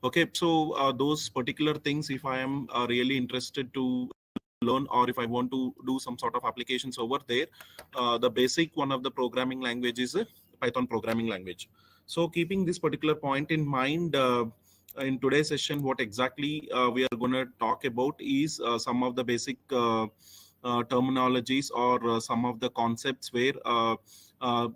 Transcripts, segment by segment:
Okay, so those particular things, if I am really interested to learn, or if I want to do some sort of applications over there, the basic one of the programming language is a Python programming language. So keeping this particular point in mind, in today's session, what exactly we are going to talk about is some of the basic terminologies, or some of the concepts where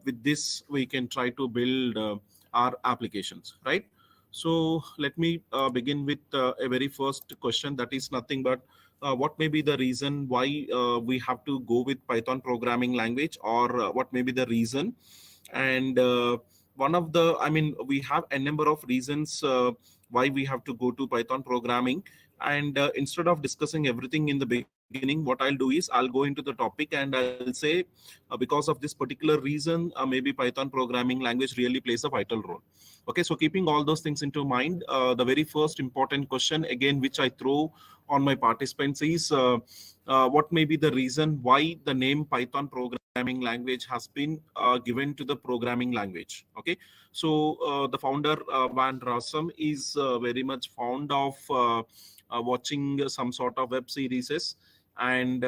with this we can try to build our applications, right? So let me begin with a very first question, that is nothing but what may be the reason why we have to go with Python programming language, or what may be the reason. And one of the, I mean, we have a number of reasons why we have to go to Python programming. And instead of discussing everything in the beginning, what I'll do is I'll go into the topic and I'll say, because of this particular reason, maybe Python programming language really plays a vital role. Okay, so keeping all those things into mind, the very first important question, again, which I throw on my participants is, what may be the reason why the name Python programming language has been given to the programming language. Okay, so the founder, Van Rossum, is very much fond of watching some sort of web series, and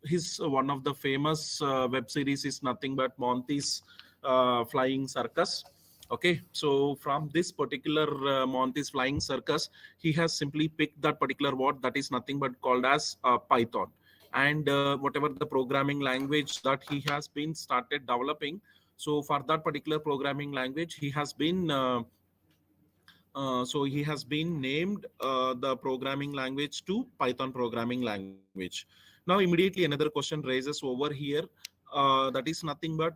his one of the famous web series is nothing but Monty's Flying Circus. Okay, so from this particular Monty's Flying Circus, he has simply picked that particular word, that is nothing but called as Python. And whatever the programming language that he has been started developing, so for that particular programming language, he has been he has been named the programming language to Python programming language. Now, immediately another question raises over here. That is nothing but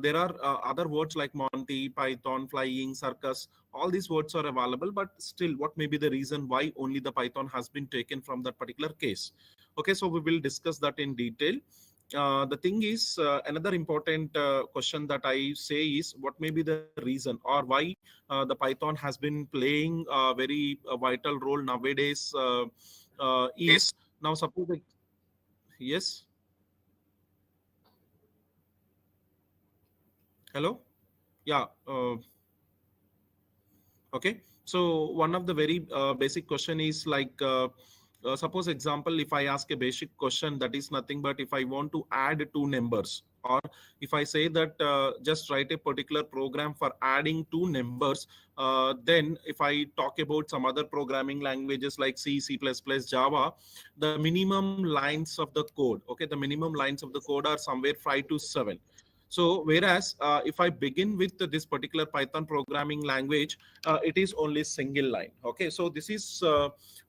there are other words like Monty, Python, flying, circus. All these words are available, but still, what may be the reason why only the Python has been taken from that particular case? Okay, so we will discuss that in detail. The thing is, another important question that I say is, what may be the reason, or why the Python has been playing a very vital role nowadays, is now suppose yes, hello, yeah, okay. So one of the very basic question is like, suppose example, if I ask a basic question, that is nothing but if I want to add two numbers, or if I say that just write a particular program for adding two numbers, then if I talk about some other programming languages like C, C++, Java, the minimum lines of the code, okay, the minimum lines of the code are somewhere 5 to 7. So whereas if I begin with this particular Python programming language, it is only single line. Okay, so this is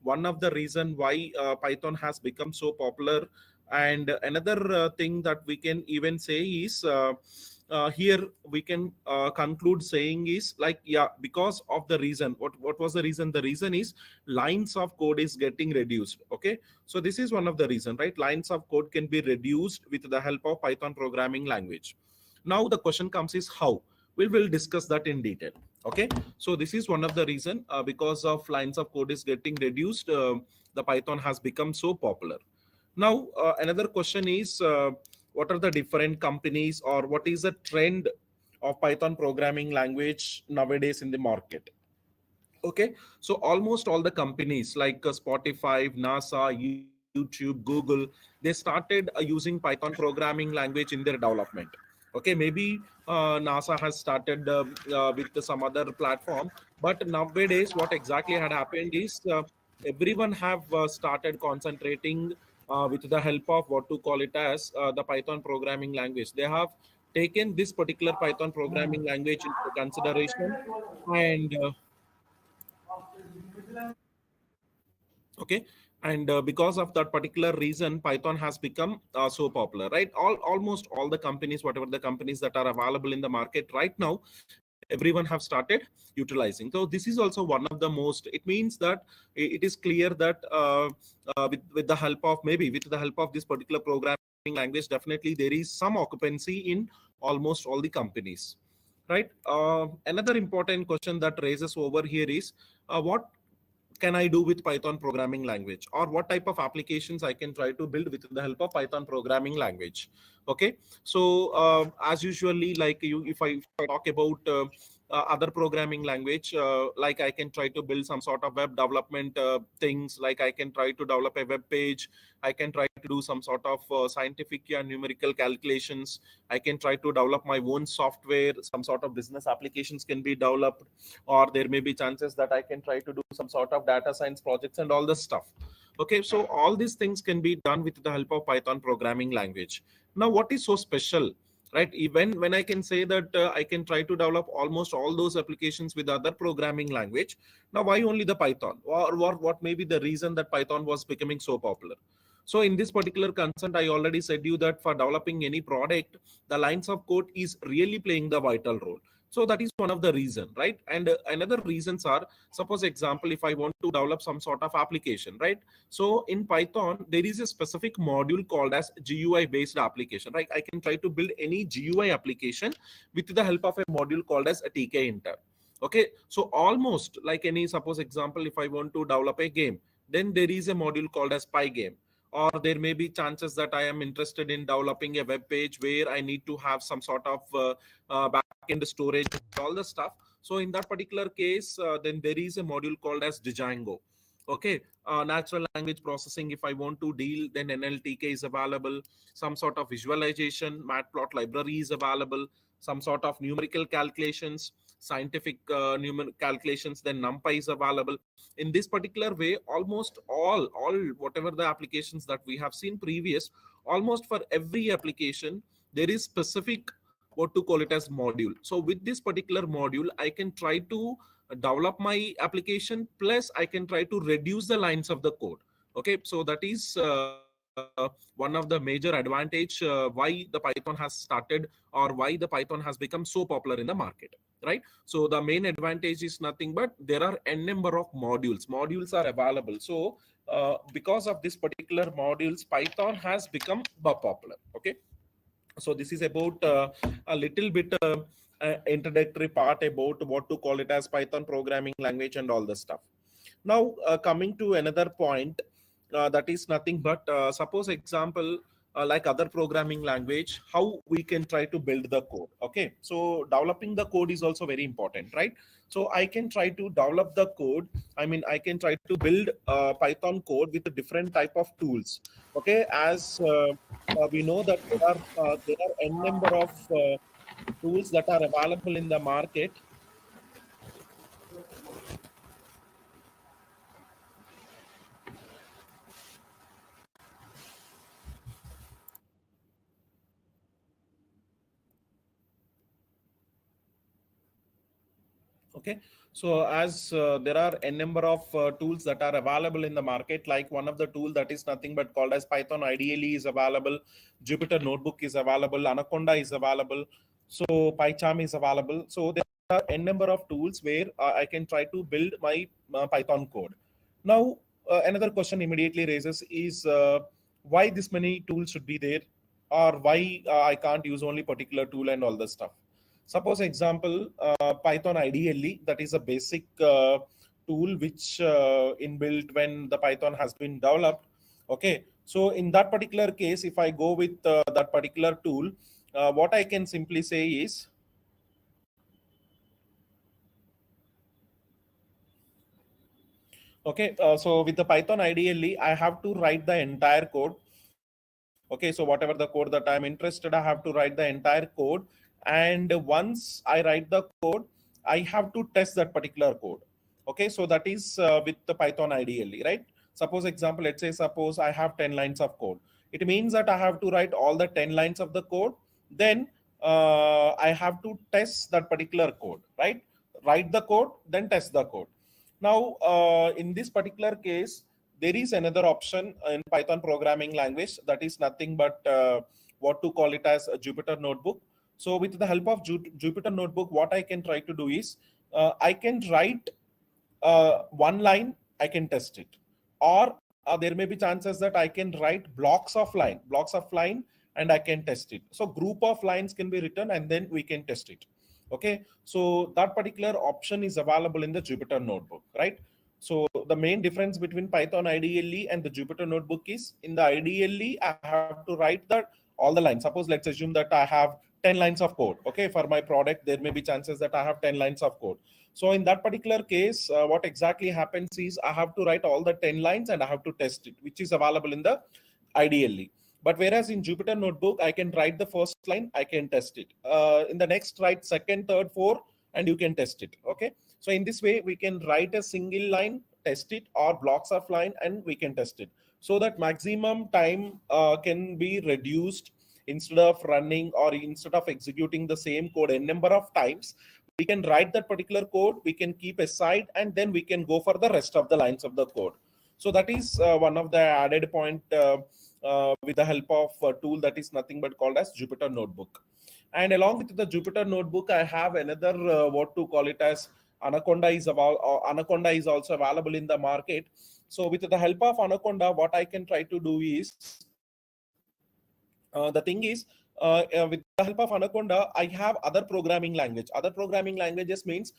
one of the reason why Python has become so popular. And another thing that we can even say is, here we can conclude saying is like, yeah, because of the reason, what was the reason? The reason is lines of code is getting reduced. Okay, so this is one of the reason, right? Lines of code can be reduced with the help of Python programming language. Now the question comes is how. We will discuss that in detail. Okay, so this is one of the reason, because of lines of code is getting reduced, the Python has become so popular. Now another question is, what are the different companies, or what is the trend of Python programming language nowadays in the market? Okay, so almost all the companies like Spotify, NASA, YouTube, Google, they started using Python programming language in their development. Okay, maybe NASA has started with some other platform, but nowadays what exactly had happened is, everyone have started concentrating with the help of what to call it as the Python programming language. They have taken this particular Python programming language into consideration, and okay, and because of that particular reason, Python has become so popular, right? Almost all the companies, whatever the companies that are available in the market right now, everyone have started utilizing. So this is also one of the most, it means that it is clear that with the help of, maybe with the help of this particular programming language, definitely there is some occupancy in almost all the companies, right? Another important question that raises over here is, what can I do with Python programming language, or what type of applications I can try to build with the help of Python programming language? Okay, so as usually, like if I talk about other programming language, like I can try to build some sort of web development things, like I can try to develop a web page, I can try to do some sort of scientific and numerical calculations, I can try to develop my own software, some sort of business applications can be developed, or there may be chances that I can try to do some sort of data science projects and all this stuff. Okay, so all these things can be done with the help of Python programming language. Now what is so special, right? Even when I can say that I can try to develop almost all those applications with other programming language, now why only the Python, or what may be the reason that Python was becoming so popular? So in this particular concern, I already said you that for developing any product, the lines of code is really playing the vital role. So that is one of the reason, right? And another reasons are, suppose example, if I want to develop some sort of application, right? So in Python, there is a specific module called as GUI based application, right? I can try to build any GUI application with the help of a module called as a TK inter. Okay, so almost like any, suppose example, if I want to develop a game, then there is a module called as Pygame. Or there may be chances that I am interested in developing a web page where I need to have some sort of backend storage, all the stuff. So in that particular case, then there is a module called as Django. Okay, natural language processing, if I want to deal, then NLTK is available. Some sort of visualization, matplot library is available. Some sort of numerical calculations, scientific calculations, then NumPy is available. In this particular way, almost all whatever the applications that we have seen previous, almost for every application there is specific, what to call it, as module. So with this particular module, I can try to develop my application, plus I can try to reduce the lines of the code. Okay, so that is one of the major advantage why the Python has started, or why the Python has become so popular in the market, right? So the main advantage is nothing but there are n number of modules are available. So because of this particular modules, Python has become popular. Okay, so this is about a little bit introductory part about what to call it as Python programming language and all the stuff. Now coming to another point, that is nothing but suppose example, like other programming language, how we can try to build the code. Okay, so developing the code is also very important, right? So I can try to develop the code, I mean I can try to build Python code with a different type of tools. Okay, as we know that there are n number of tools that are available in the market. Okay, so as there are a number of tools that are available in the market, like one of the tool that is nothing but called as Python IDLE is available, Jupyter Notebook is available, Anaconda is available, so PyCharm is available. So there are a number of tools where I can try to build my Python code. Now another question immediately raises is why this many tools should be there, or why I can't use only particular tool and all the stuff. Suppose example, Python IDLE, that is a basic tool which inbuilt when the Python has been developed. Okay, so in that particular case, if I go with that particular tool, what I can simply say is, okay, so with the Python IDLE, I have to write the entire code. Okay, so whatever the code that I'm interested, I have to write the entire code. And once I write the code, I have to test that particular code. Okay, so that is with the Python IDLE, right? Suppose example, let's say suppose I have 10 lines of code. It means that I have to write all the 10 lines of the code. Then I have to test that particular code, right? Write the code, then test the code. Now, in this particular case, there is another option in Python programming language, that is nothing but what to call it as a Jupyter Notebook. So with the help of Jupyter Notebook, what I can try to do is I can write one line, I can test it. Or there may be chances that I can write blocks of line, and I can test it. So group of lines can be written and then we can test it. Okay, so that particular option is available in the Jupyter Notebook, right? So the main difference between Python IDLE and the Jupyter Notebook is, in the IDLE, I have to write all the lines. Suppose let's assume that I have 10 lines of code. Okay, for my product, there may be chances that I have 10 lines of code. So in that particular case, what exactly happens is I have to write all the 10 lines and I have to test it, which is available in the ideally. But whereas in Jupyter Notebook, I can write the first line, I can test it. In the next, write second, third, fourth, and you can test it. Okay. So in this way, we can write a single line, test it, or blocks of line, and we can test it. So that maximum time can be reduced. Instead of running or instead of executing the same code a number of times, we can write that particular code, we can keep aside, and then we can go for the rest of the lines of the code. So that is one of the added point with the help of a tool that is nothing but called as Jupyter Notebook. And along with the Jupyter Notebook, I have another what to call it as Anaconda is about. Anaconda is also available in the market. So with the help of Anaconda, what I can try to do is the thing is, with the help of Anaconda, I have other programming language. Other programming languages means,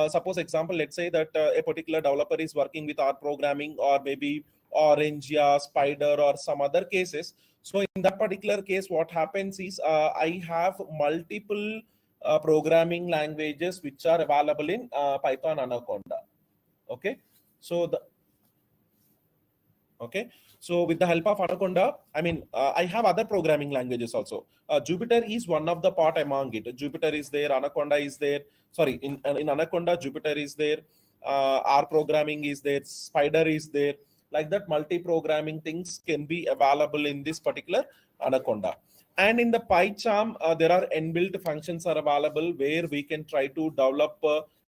suppose example, let's say that a particular developer is working with R programming or maybe Orangia, Spider, or some other cases. So in that particular case, what happens is I have multiple programming languages which are available in Python Anaconda. Okay, so the okay, so with the help of Anaconda, I mean, I have other programming languages also. Jupyter is one of the part among it. Jupyter is there, Anaconda is there. Sorry, in Anaconda, Jupyter is there. R programming is there, Spider is there. Like that, multi-programming things can be available in this particular Anaconda. And in the PyCharm, there are inbuilt functions are available where we can try to develop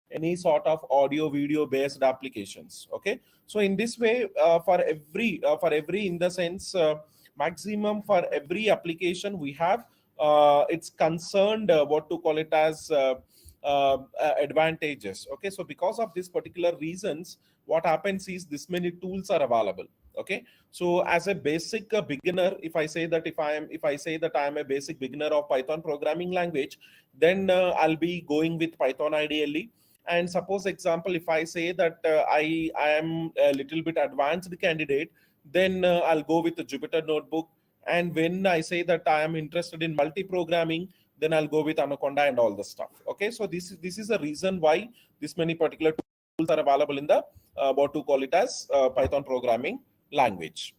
any sort of audio video based applications. Okay, so in this way, for every in the sense, maximum for every application we have, it's concerned what to call it as advantages. Okay, so because of this particular reasons, what happens is this many tools are available. Okay, so as a basic beginner, if I say that I am a basic beginner of Python programming language, then I'll be going with Python ideally. And suppose example, if I say that I am a little bit advanced candidate, then I'll go with the Jupyter Notebook. And when I say that I am interested in multi-programming, then I'll go with Anaconda and all the stuff. Okay, so this is a reason why this many particular tools are available in the what to call it as Python programming language.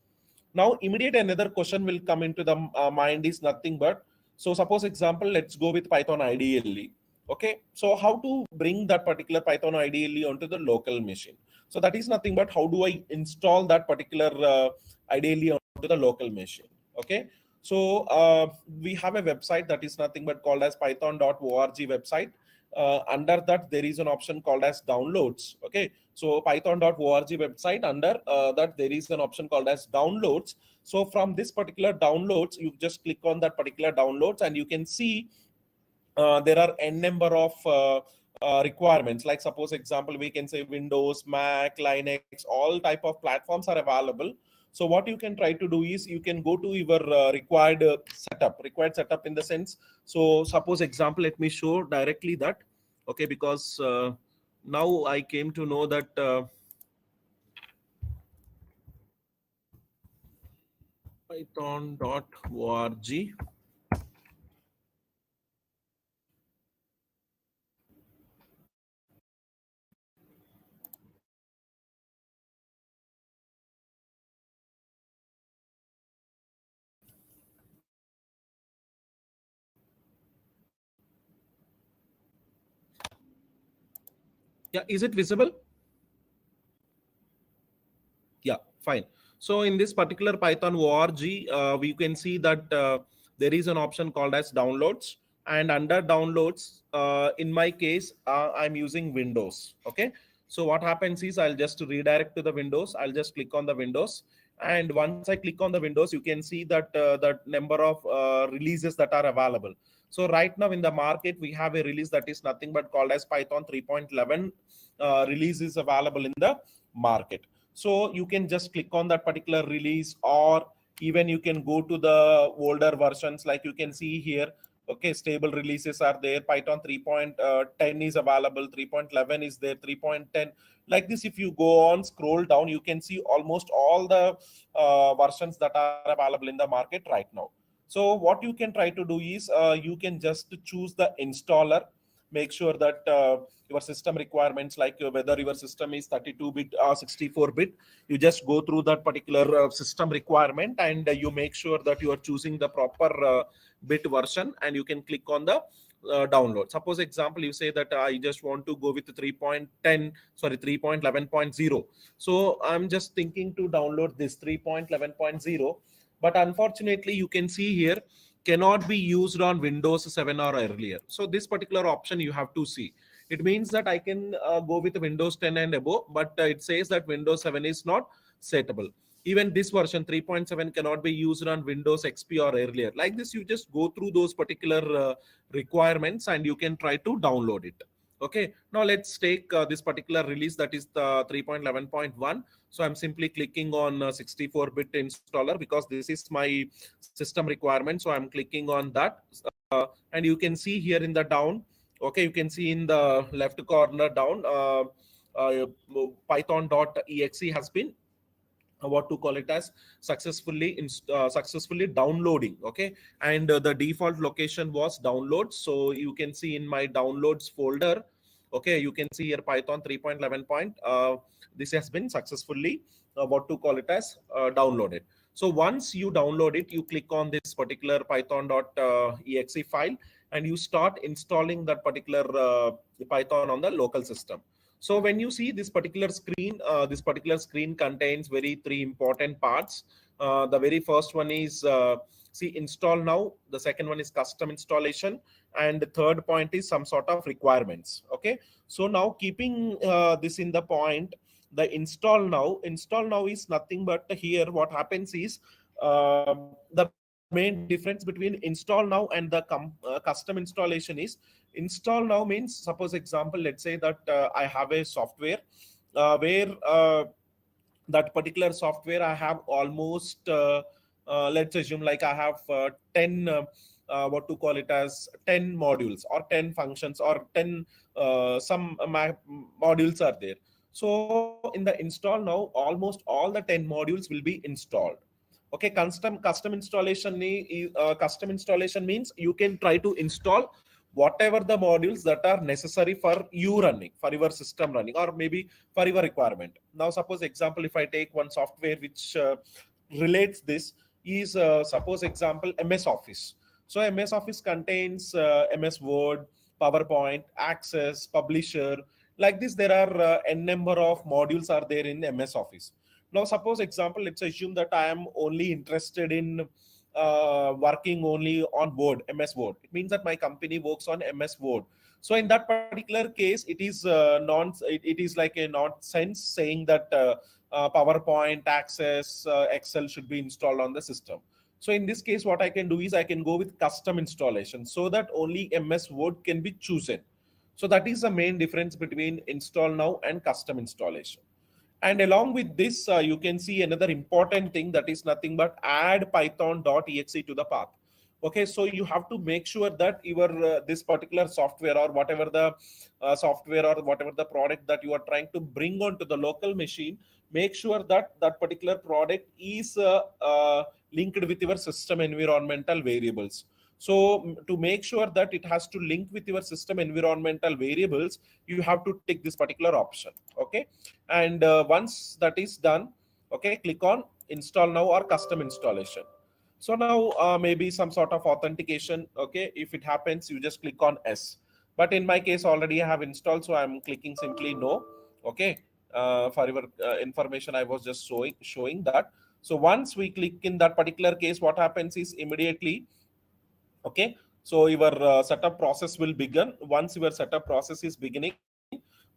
Now, immediate another question will come into the mind is nothing but, so suppose example, let's go with Python ideally. Okay, so how to bring that particular Python ideally onto the local machine? So that is nothing but how do I install that particular ideally onto the local machine? Okay, so we have a website that is nothing but called as python.org website. Under that, there is an option called as downloads. Okay, so python.org website, under that there is an option called as downloads. So from this particular downloads, you just click on that particular downloads and you can see there are n number of requirements. Like suppose example, we can say Windows, Mac, Linux, all type of platforms are available. So what you can try to do is you can go to your required setup in the sense. So suppose example, let me show directly that. Okay, because now I came to know that python.org. Yeah, is it visible? Yeah, fine. So in this particular Python org, we can see that there is an option called as downloads, and under downloads, in my case, I'm using Windows. Okay, so what happens is I'll just redirect to the Windows. I'll just click on the Windows, and once I click on the Windows, you can see that that number of releases that are available. So right now in the market, we have a release that is nothing but called as Python 3.11 release is available in the market. So you can just click on that particular release, or even you can go to the older versions, like you can see here. Okay, stable releases are there. Python 3.10 is available, 3.11 is there, 3.10. Like this, if you go on, scroll down, you can see almost all the versions that are available in the market right now. So what you can try to do is you can just choose the installer. Make sure that your system requirements, like whether your system is 32-bit or 64-bit, you just go through that particular system requirement, and you make sure that you are choosing the proper bit version, and you can click on the download. Suppose example, you say that I just want to go with 3.10, sorry, 3.11.0. So I'm just thinking to download this 3.11.0, but unfortunately you can see here cannot be used on Windows 7 or earlier. So this particular option you have to see. It means that I can go with Windows 10 and above, but it says that Windows 7 is not setable. Even this version 3.7 cannot be used on Windows XP or earlier. Like this, you just go through those particular requirements and you can try to download it. Okay, now let's take this particular release, that is the 3.11.1. So I'm simply clicking on 64-bit installer because this is my system requirement. So I'm clicking on that, and you can see here in the down. Okay, you can see in the left corner down, python.exe has been what to call it as successfully downloading. Okay, and the default location was downloads. So you can see in my downloads folder, okay, you can see here Python 3.11 this has been successfully what to call it as downloaded. So once you download it, you click on this particular python.exe file, and you start installing that particular Python on the local system. So when you see this particular screen contains very three important parts. The very first one is see install now. The second one is custom installation, and the third point is some sort of requirements. Okay, so now keeping this in the point, the install now is nothing but here what happens is the main difference between install now and the custom installation is install now means, suppose example, let's say that I have a software where that particular software I have almost let's assume like I have 10 what to call it as 10 modules or 10 functions or 10 modules are there. So in the install now, almost all the 10 modules will be installed. Okay, custom installation means you can try to install whatever the modules that are necessary for you running, for your system running, or maybe for your requirement. Now suppose example, if I take one software which relates this is suppose example MS Office. So MS Office contains MS Word, PowerPoint, Access, Publisher. Like this, there are n number of modules are there in MS Office. Now suppose example, let's assume that I am only interested in working only on Word, MS Word. It means that my company works on MS Word. So in that particular case, it is it is like a nonsense saying that PowerPoint, Access, Excel should be installed on the system. So in this case, what I can do is I can go with custom installation so that only MS Word can be chosen. So that is the main difference between install now and custom installation. And along with this, you can see another important thing, that is nothing but add python.exe to the path. Okay, so you have to make sure that your this particular software or whatever the software or whatever the product that you are trying to bring onto the local machine, make sure that that particular product is linked with your system environmental variables. So to make sure that it has to link with your system environmental variables, you have to tick this particular option. Okay, and once that is done, okay, click on install now or custom installation. So now maybe some sort of authentication. Okay, if it happens, you just click on S. But in my case, already I have installed, so I'm clicking simply no. Okay, for your information, I was just showing that. So once we click in that particular case, what happens is immediately, okay, so your setup process will begin. Once your setup process is beginning,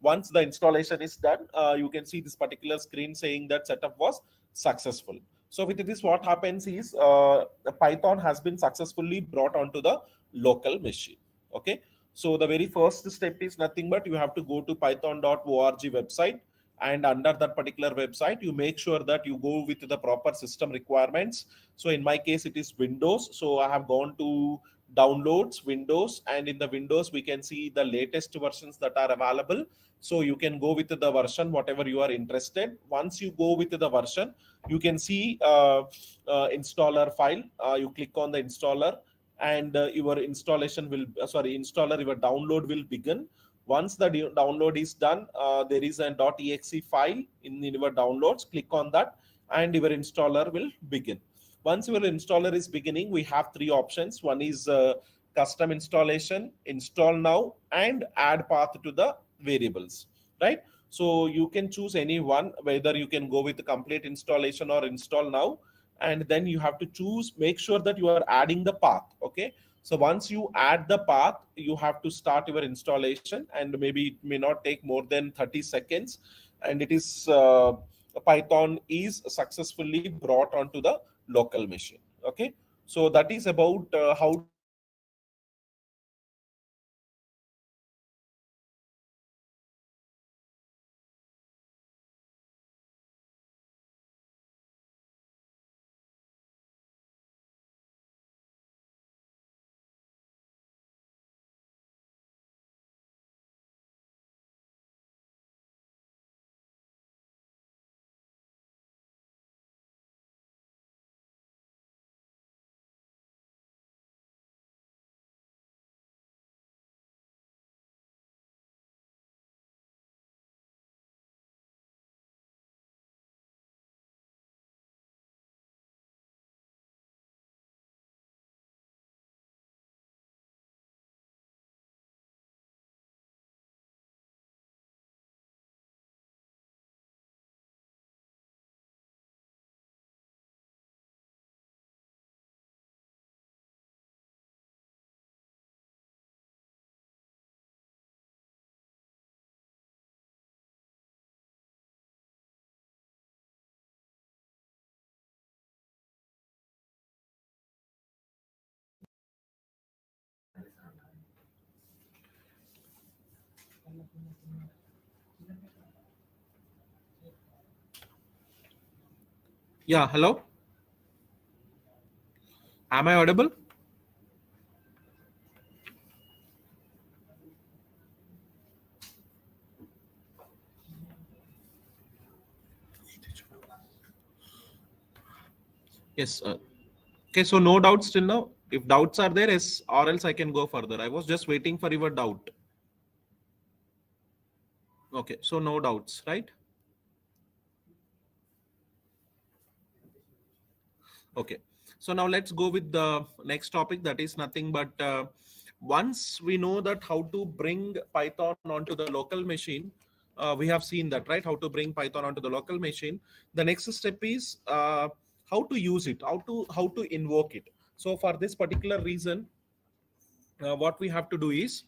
once the installation is done, you can see this particular screen saying that setup was successful. So with this, what happens is the Python has been successfully brought onto the local machine. Okay, so the very first step is nothing but you have to go to python.org website, and under that particular website, you make sure that you go with the proper system requirements. So in my case, it is Windows, so I have gone to downloads, Windows, and in the Windows we can see the latest versions that are available. So you can go with the version whatever you are interested. Once you go with the version, you can see installer file. You click on the installer, and your installation will installer, your download will begin. Once the download is done, there is a .exe file in your downloads. Click on that, and your installer will begin. Once your installer is beginning, we have three options. One is custom installation, install now, and add path to the variables, right? So you can choose any one, whether you can go with the complete installation or install now, and then you have to choose, make sure that you are adding the path. Okay, so once you add the path, you have to start your installation, and maybe it may not take more than 30 seconds, and it is Python is successfully brought onto the local machine. Okay, so that is about how to bring Python onto the local machine. Now let's go with Yeah, hello. Am I audible? Yes. Okay, so no doubts till now. If doubts are there, yes, or else I can go further. I was just waiting for your doubt. Okay, so no doubts, right? Okay, so now let's go with the next topic. That is nothing but once we know that how to bring Python onto the local machine, we have seen that, right? How to bring Python onto the local machine. The next step is how to use it, how to invoke it. So for this particular reason, what we have to do is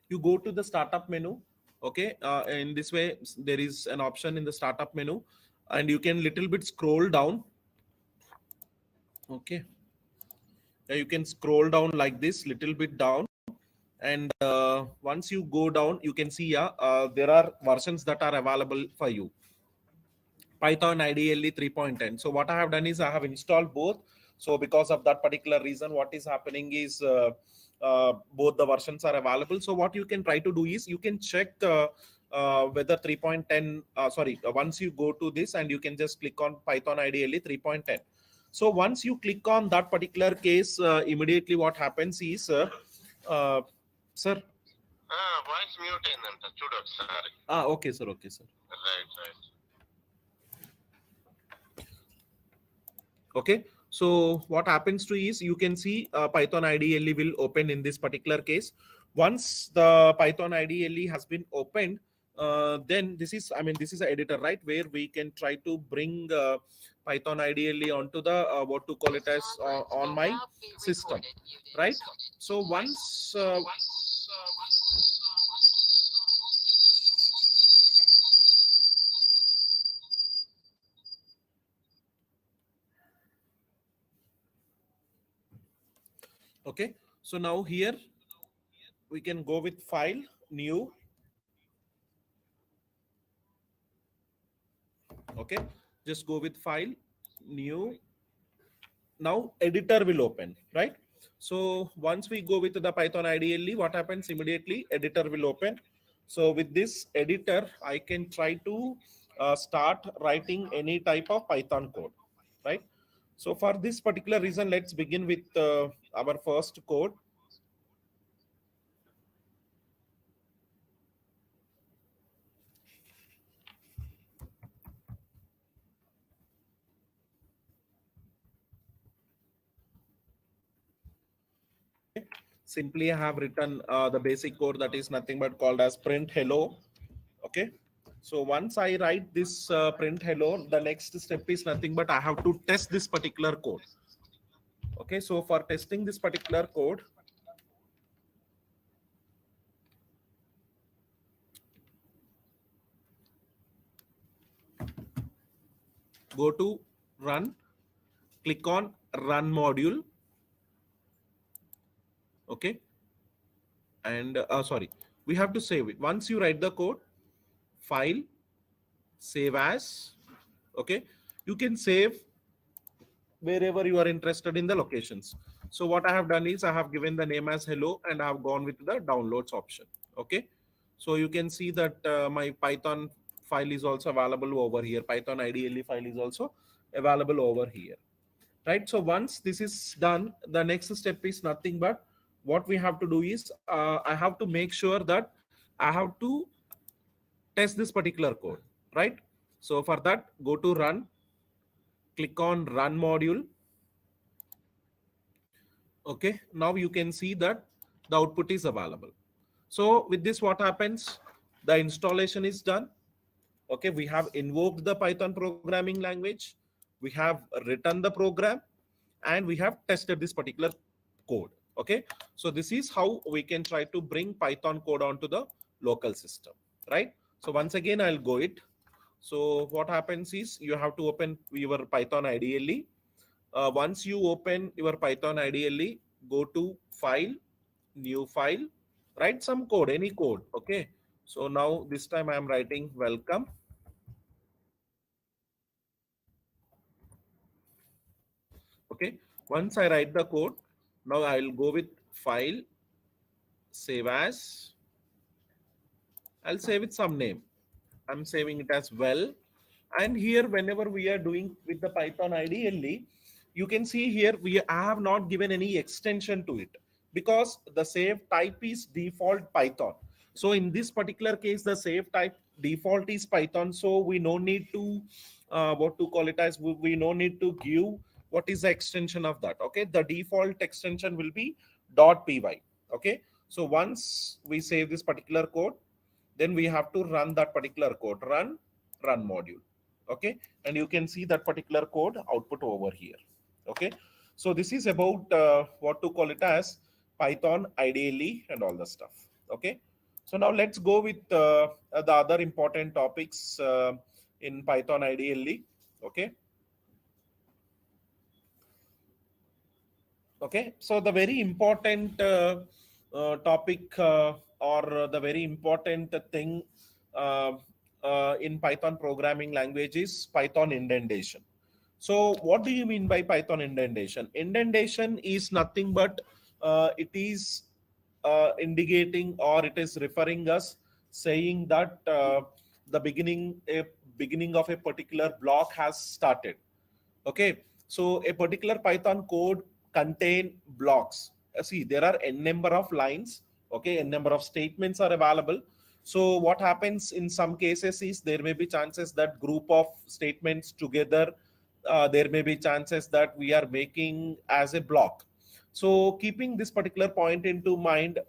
you go to the startup menu. Okay, in this way there is an option in the startup menu, and you can little bit scroll down. Okay, you can scroll down like this, little bit down, and once you go down, you can see there are versions that are available for you. Python IDLE 3.10. So what I have done is I have installed both. So because of that particular reason, what is happening is both the versions are available. So what you can try to do is you can check whether 3.10, once you go to this and you can just click on Python IDLE 3.10. So once you click on that particular case, immediately what happens is, sir. Voice mute అయిందంట చూడు ఒకసారి. Okay, sir. Okay, sir. Right. Okay, so what happens to is you can see Python IDLE will open in this particular case. Once the Python IDLE has been opened, then this is an editor, right, where we can try to bring Python IDLE onto the what to call it as on my system, right? So once okay, so now here we can go with file, new. Okay, just go with file, new, Now editor will open, right? So once we go with the Python IDLE, what happens immediately? Editor will open. So with this editor, I can try to start writing any type of Python code, right? So for this particular reason, let's begin with our first code. Simply I have written the basic code that is nothing but called as print hello. Okay. So once I write this print hello, the next step is nothing but I have to test this particular code. Okay. So for testing this particular code, go to run, click on run module. Okay. And sorry, we have to save it. Once you write the code, file, save as. Okay. You can save wherever you are interested in the locations. So what I have done is I have given the name as hello and I have gone with the downloads option. Okay. So you can see that my Python file is also available over here. Python IDLE file is also available over here. Right. So once this is done, the next step is nothing but what we have to do is I have to make sure that I have to test this particular code. Right. So for that, go to run, click on run module. Okay, now you can see that the output is available. So with this, what happens? The installation is done. Okay, we have invoked the Python programming language, we have written the program, and we have tested this particular code. Okay, so this is how we can try to bring Python code onto the local system, right? So once again, I'll go it. So what happens is you have to open your Python IDLE. Once you open your Python IDLE, go to file, new file, write some code, any code. Okay. So now this time I am writing welcome. Okay. Once I write the code, now I will go with file, save as. I'll save it some name. I'm saving it as well. And here, whenever we are doing with the Python IDLE, you can see here we have not given any extension to it because the save type is default Python. So in this particular case, the save type default is Python. So we no need to what to call it as we no need to give what is the extension of that. Okay, the default extension will be .py. Okay, so once we save this particular code, then we have to run that particular code, run module. Okay, and you can see that particular code output over here. Okay, so this is about what to call it as Python IDLE and all the stuff. Okay, so now let's go with the other important topics in Python IDLE. Okay. Okay, so the very important topic or the very important thing uh, in Python programming language is Python indentation. So what do you mean by Python indentation? Indentation is nothing but it is indicating or it is referring us saying that the beginning of a particular block has started. Okay, so a particular Python code contain blocks. See, there are n number of lines. Okay, n number of statements are available. So what happens in some cases is there may be chances that group of statements together, there may be chances that we are making as a block. So keeping this particular point into mind,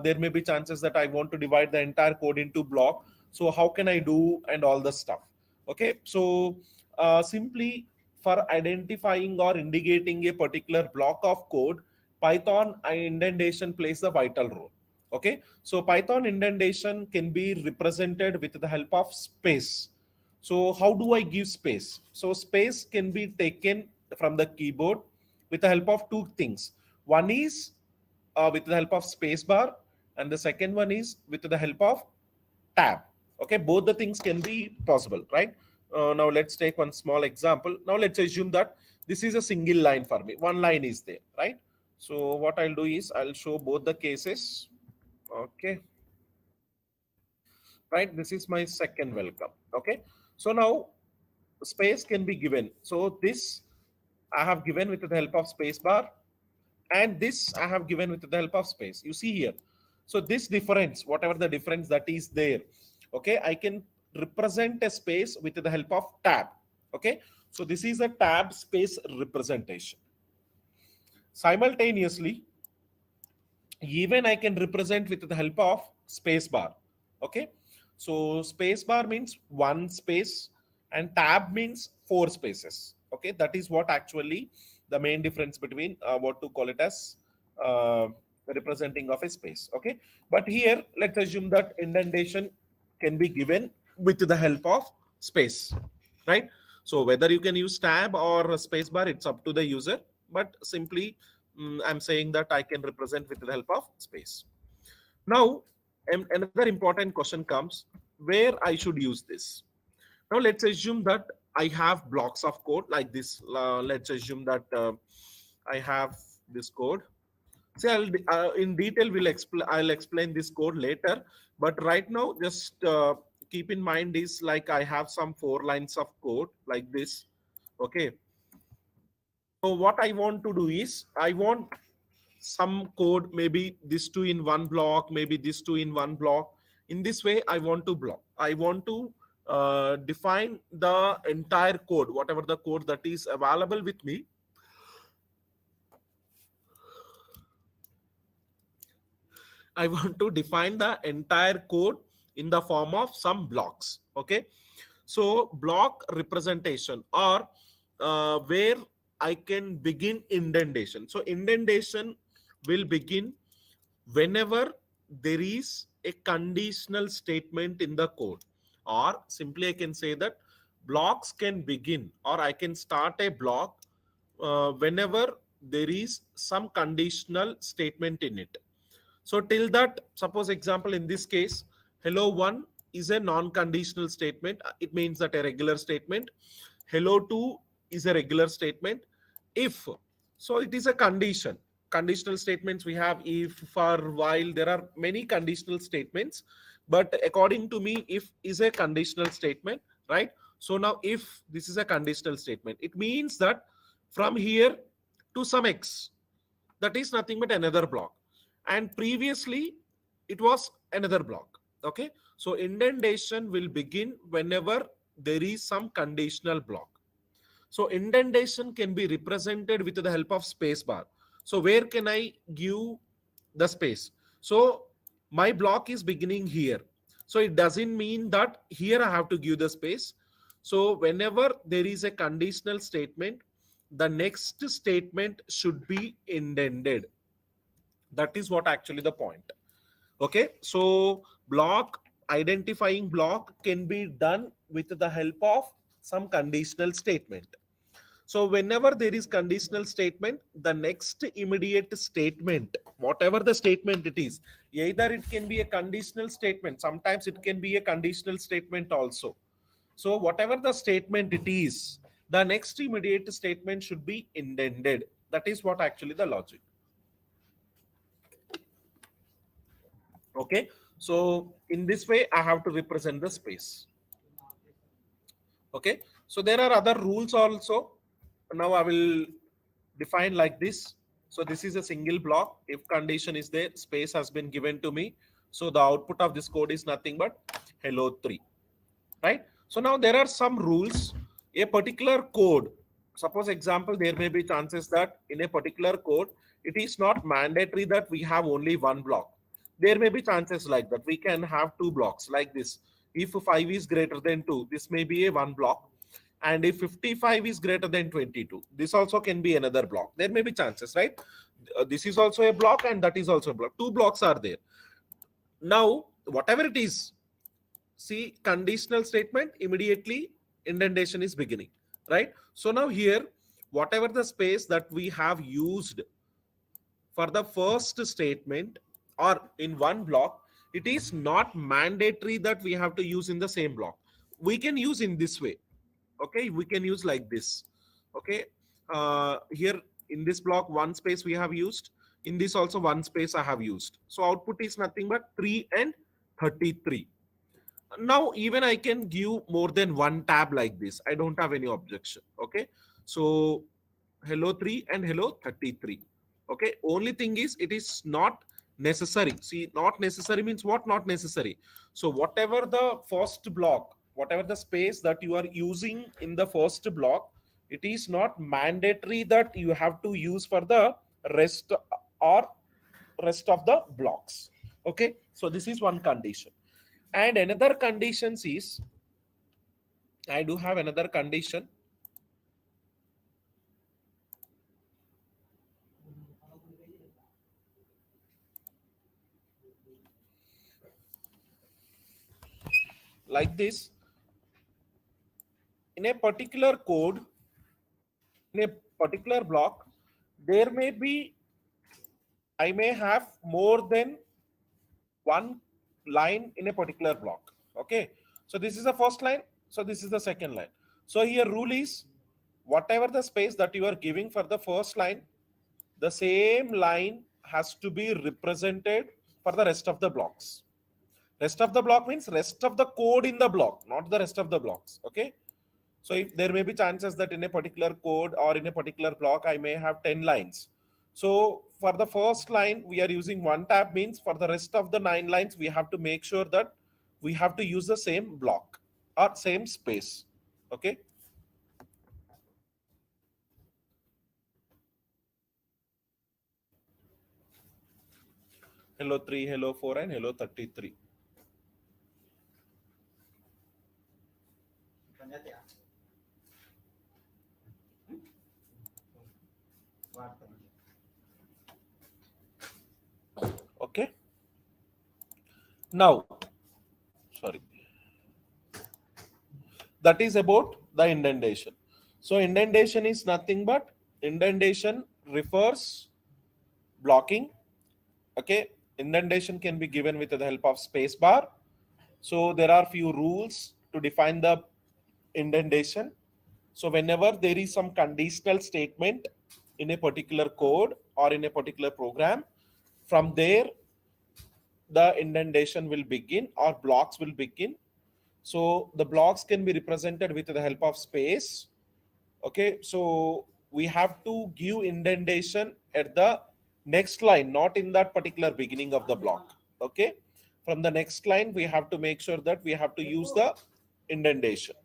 there may be chances that I want to divide the entire code into block. So how can I do and all the stuff? Okay, so simply for identifying or indicating a particular block of code, Python indentation plays a vital role. Okay, so Python indentation can be represented with the help of space. So how do I give space? So space can be taken from the keyboard with the help of two things. One is with the help of spacebar, and the second one is with the help of tab. Okay, both the things can be possible, right? Now let's take one small example. Now let's assume that this is a single line for me. One line is there, right? So what I'll do is I'll show both the cases. Okay, right? This is my second welcome. Okay, so now space can be given. So this I have given with the help of space bar, and this I have given with the help of space. You see here. So this difference, whatever the difference that is there, okay, I can represent a space with the help of tab. Okay, so this is a tab space representation. Simultaneously, even I can represent with the help of space bar. Okay, so space bar means one space and tab means four spaces. Okay, that is what actually the main difference between what to call it as representing of a space. Okay, but here let's assume that indentation can be given with the help of space, right? So whether you can use tab or space bar, it's up to the user, but simply I'm saying that I can represent with the help of space. Now, another important question comes, where I should use this. Now, let's assume that I have blocks of code like this. Let's assume that I have this code. See, in detail, I'll explain this code later. But right now, just keep in mind is like I have some 4 lines of code like this. Okay. So what I want to do is I want some code, maybe this two in one block, maybe this two in one block. In this way, I want to define the entire code, whatever the code that is available with me. I want to define the entire code in the form of some blocks. Okay. So block representation, or where I can begin indentation. So indentation will begin whenever there is a conditional statement in the code, or simply I can say that blocks can begin, or I can start a block whenever there is some conditional statement in it. So till that, suppose example in this case, hello 1 is a non-conditional statement. It means that a regular statement. Hello 2 is a regular statement. If, so it is a condition. Conditional statements we have if, for, while. There are many conditional statements, but according to me, if is a conditional statement, right? So now if this is a conditional statement, it means that from here to some x, that is nothing but another block, and previously it was another block. Okay, so indentation will begin whenever there is some conditional block. So indentation can be represented with the help of space bar. So where can I give the space? So my block is beginning here, so it doesn't mean that here I have to give the space. So whenever there is a conditional statement, the next statement should be indented. That is what actually the point. Okay, so block identifying block can be done with the help of some conditional statement. So whenever there is conditional statement, the next immediate statement, whatever the statement it is, either it can be a conditional statement, sometimes it can be a conditional statement also. So whatever the statement it is, the next immediate statement should be indented. That is what actually the logic. Okay, so in this way I have to represent the space. Okay, so there are other rules also. Now I will define like this. So this is a single block. If condition is there, space has been given to me. So the output of this code is nothing but hello 3, right? So now there are some rules. A particular code, suppose example, there may be chances that in a particular code, it is not mandatory that we have only one block. There may be chances like that. We can have 2 blocks like this. If 5 is greater than 2, this may be a 1 block. And if 55 is greater than 22, this also can be another block. There may be chances, right? This is also a block and that is also a block. 2 blocks are there. Now, whatever it is, see conditional statement, immediately indentation is beginning, right? So now here, whatever the space that we have used for the first statement or in one block, it is not mandatory that we have to use in the same block. We can use in this way. Okay, we can use like this. Okay, here in this block, one space we have used. In this also one space I have used. So output is nothing but 3 and 33. Now even I can give more than one tab like this. I don't have any objection. Okay. So hello 3 and hello 33. Okay. Only thing is it is not necessary. See, not necessary means what? Not necessary. So whatever the first block, whatever the space that you are using in the first block, it is not mandatory that you have to use for the rest or rest of the blocks. Okay. So this is one condition. And another conditions is, I do have another condition. Like this, in a particular code, in a particular block, there may be, I may have more than one line in a particular block. Okay. So this is the first line. So this is the second line. So here rule is, whatever the space that you are giving for the first line, the same line has to be represented for the rest of the blocks. Rest of the block means rest of the code in the block, not the rest of the blocks. Okay. So if there may be chances that in a particular code or in a particular block, I may have 10 lines. So for the first line, we are using one tab, means for the rest of the 9 lines, we have to make sure that we have to use the same block or same space. Okay. Hello 3, hello 4, and hello 33. Okay. Now, sorry, that is about the indentation. So indentation is nothing but, indentation refers blocking. Okay. Indentation can be given with the help of space bar. So there are few rules to define the indentation. So whenever there is some conditional statement in a particular code or in a particular program, from there the indentation will begin or blocks will begin. So the blocks can be represented with the help of space. Okay. So we have to give indentation at the next line, not in that particular beginning of the block. Okay. From the next line, we have to make sure that we have to use the indentation.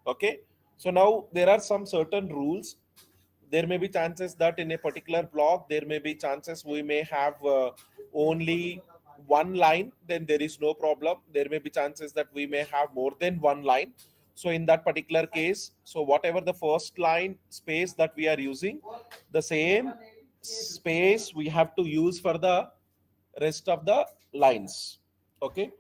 Okay. So now there are some certain rules. There may be chances that in a particular block, there may be chances we may have only one line, then there is no problem. There may be chances that we may have more than one line. So in that particular case, so whatever the first line space that we are using, the same space we have to use for the rest of the lines. Okay.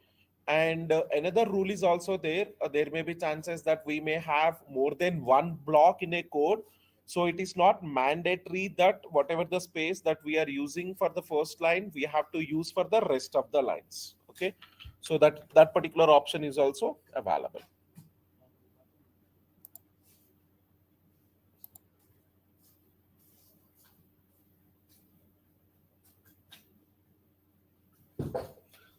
And another rule is also there. There may be chances that we may have more than one block in a code. So it is not mandatory that whatever the space that we are using for the first line, we have to use for the rest of the lines. Okay. So that particular option is also available.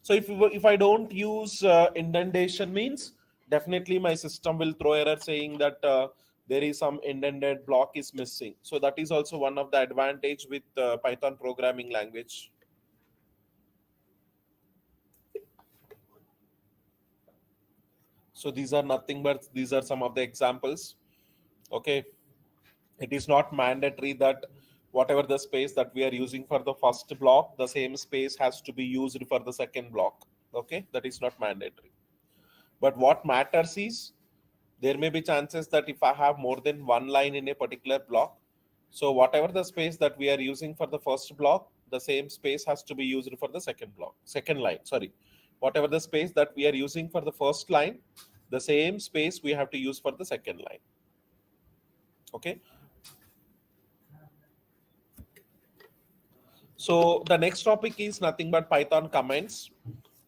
So if I don't use indentation, means definitely my system will throw error saying that there is some indented block is missing. So that is also one of the advantage with Python programming language. So these are nothing but these are some of the examples. Okay. It is not mandatory that whatever the space that we are using for the first block, the same space has to be used for the second block. Okay. That is not mandatory. But what matters is, there may be chances that if I have more than one line in a particular block, so whatever the space that we are using for the first block, the same space has to be used for the second line. Sorry. Whatever the space that we are using for the first line, the same space we have to use for the second line. Okay. So the next topic is nothing but Python comments.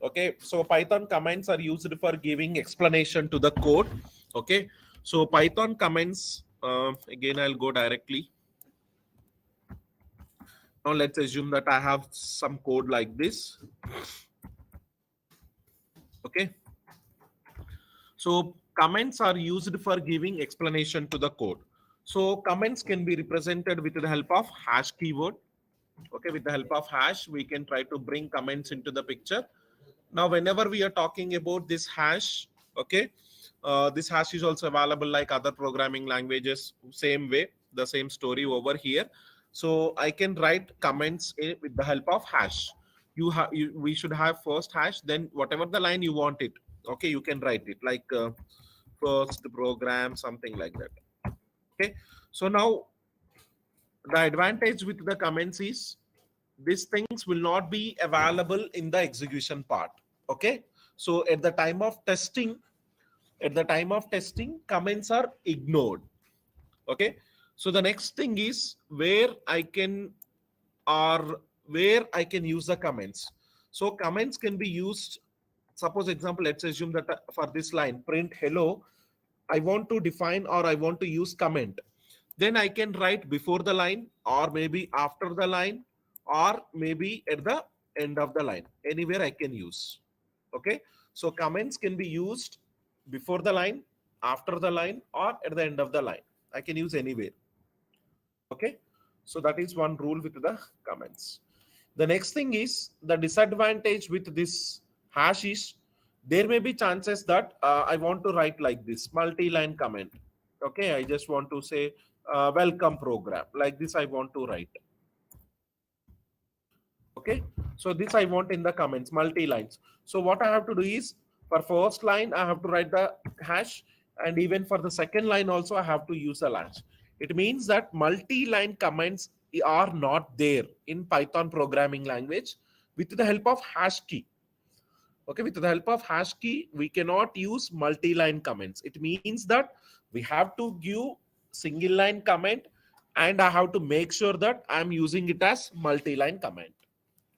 Okay. So Python comments are used for giving explanation to the code. Okay. So Python comments Again, I'll go directly. Now let's assume that I have some code like this. Okay. So comments are used for giving explanation to the code. So comments can be represented with the help of hash keyword. Okay, with the help of hash, we can try to bring comments into the picture. Now, whenever we are talking about this hash, okay, this hash is also available like other programming languages, same way, the same story over here. So I can write comments with the help of hash. We should have first hash, then whatever the line you want it. Okay, you can write it like first program, something like that. Okay, so now the advantage with the comments is these things will not be available in the execution part. Okay, so at the time of testing, comments are ignored. Okay, so the next thing is where I can use the comments. So comments can be used. Suppose example, let's assume that for this line print hello, I want to define or I want to use comment. Then I can write before the line or maybe after the line or maybe at the end of the line. Anywhere I can use. Okay. So comments can be used before the line, after the line, or at the end of the line. I can use anywhere. Okay. So that is one rule with the comments. The next thing is the disadvantage with this hash is there may be chances that I want to write like this multi-line comment. Okay, I just want to say welcome program like this. I want to write. Okay, so this I want in the comments multi-lines. So what I have to do is for first line I have to write the hash, and even for the second line also I have to use a hash. It means that multi-line comments are not there in Python programming language with the help of hash key. Okay, with the help of hash key, we cannot use multi-line comments. It means that we have to give single line comment, and I have to make sure that I'm using it as multi-line comment.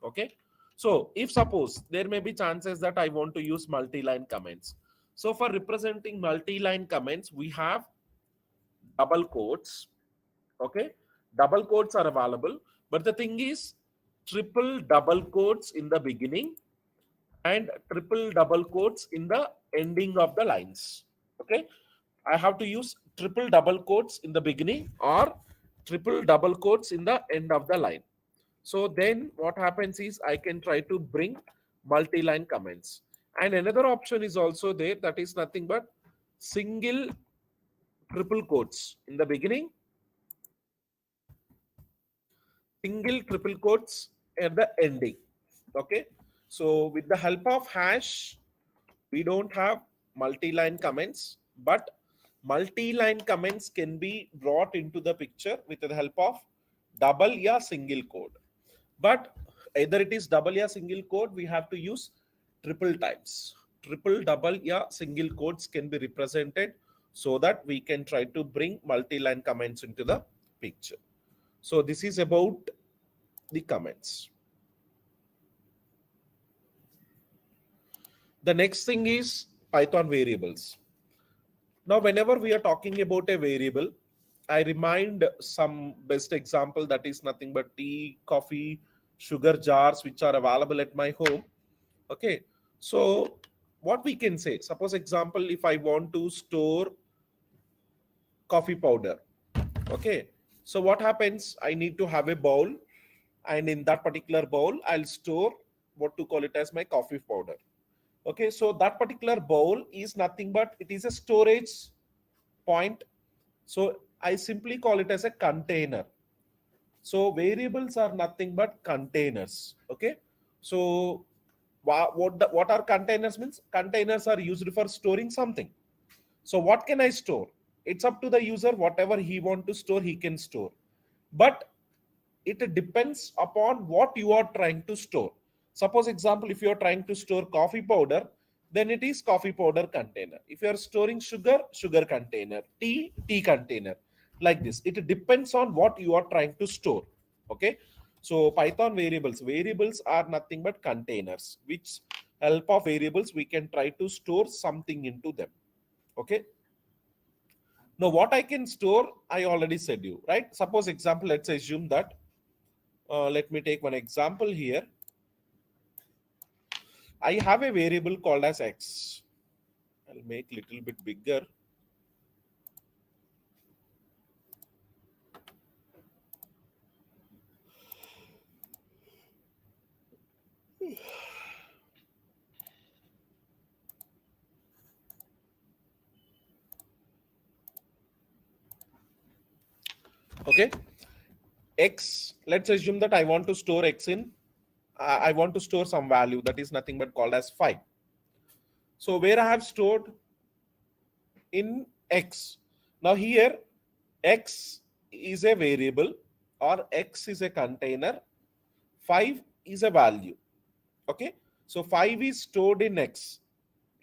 Okay, so if suppose there may be chances that I want to use multi-line comments. So for representing multi-line comments, we have double quotes. Okay, double quotes are available, but the thing is triple double quotes in the beginning and triple double quotes in the ending of the lines. Okay, I have to use triple double quotes in the beginning or triple double quotes in the end of the line. So then what happens is I can try to bring multi-line comments. And another option is also there, that is nothing but single triple quotes in the beginning, single triple quotes at the ending. Okay, so with the help of hash, we don't have multi-line comments, but multi-line comments can be brought into the picture with the help of double or single quote. But either it is double or single quote, we have to use triple times. Triple, double or single quotes can be represented so that we can try to bring multi-line comments into the picture. So this is about the comments. The next thing is Python variables. Now, whenever we are talking about a variable, I remind some best example that is nothing but tea, coffee, sugar jars, which are available at my home. Okay, so what we can say, suppose example, if I want to store coffee powder. Okay, so what happens? I need to have a bowl, and in that particular bowl, I'll store what to call it as my coffee powder. Okay, so that particular bowl is nothing but it is a storage point. So I simply call it as a container. So variables are nothing but containers. Okay, so what are containers means? Containers are used for storing something. So what can I store? It's up to the user. Whatever he want to store, he can store. But it depends upon what you are trying to store. Suppose example, if you are trying to store coffee powder, then it is coffee powder container. If you are storing sugar, sugar container, tea, tea container, like this. It depends on what you are trying to store. Okay, so Python variables are nothing but containers, which help of variables we can try to store something into them. Okay, Now, what I can store, I already said you, right? Suppose example, let's assume that, let me take one example here. I have a variable called as X. I'll make little bit bigger. Okay. X, let's assume that I want to store X in, I want to store some value that is nothing but called as 5. So where I have stored in X. Now here, X is a variable or X is a container, 5 is a value. Okay. So 5 is stored in X,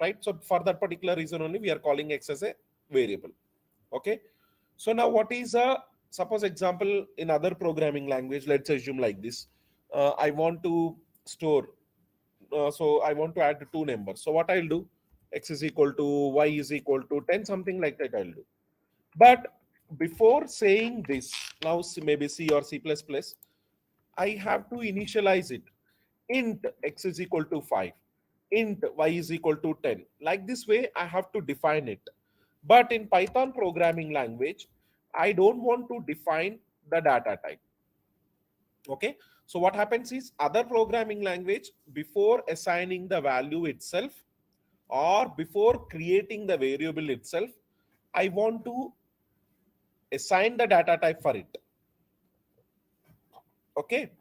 right? So for that particular reason only, we are calling X as a variable. Okay. So now what is a, suppose example in other programming language, let's assume like this. I want to store, so I want to add two numbers. So what I'll do, X is equal to Y is equal to 10, something like that I'll do. But before saying this, now maybe C or C++, I have to initialize it. Int X is equal to 5. Int Y is equal to 10. Like this way, I have to define it. But in Python programming language, I don't want to define the data type. Okay. So what happens is other programming language, before assigning the value itself or before creating the variable itself, I want to assign the data type for it. Okay.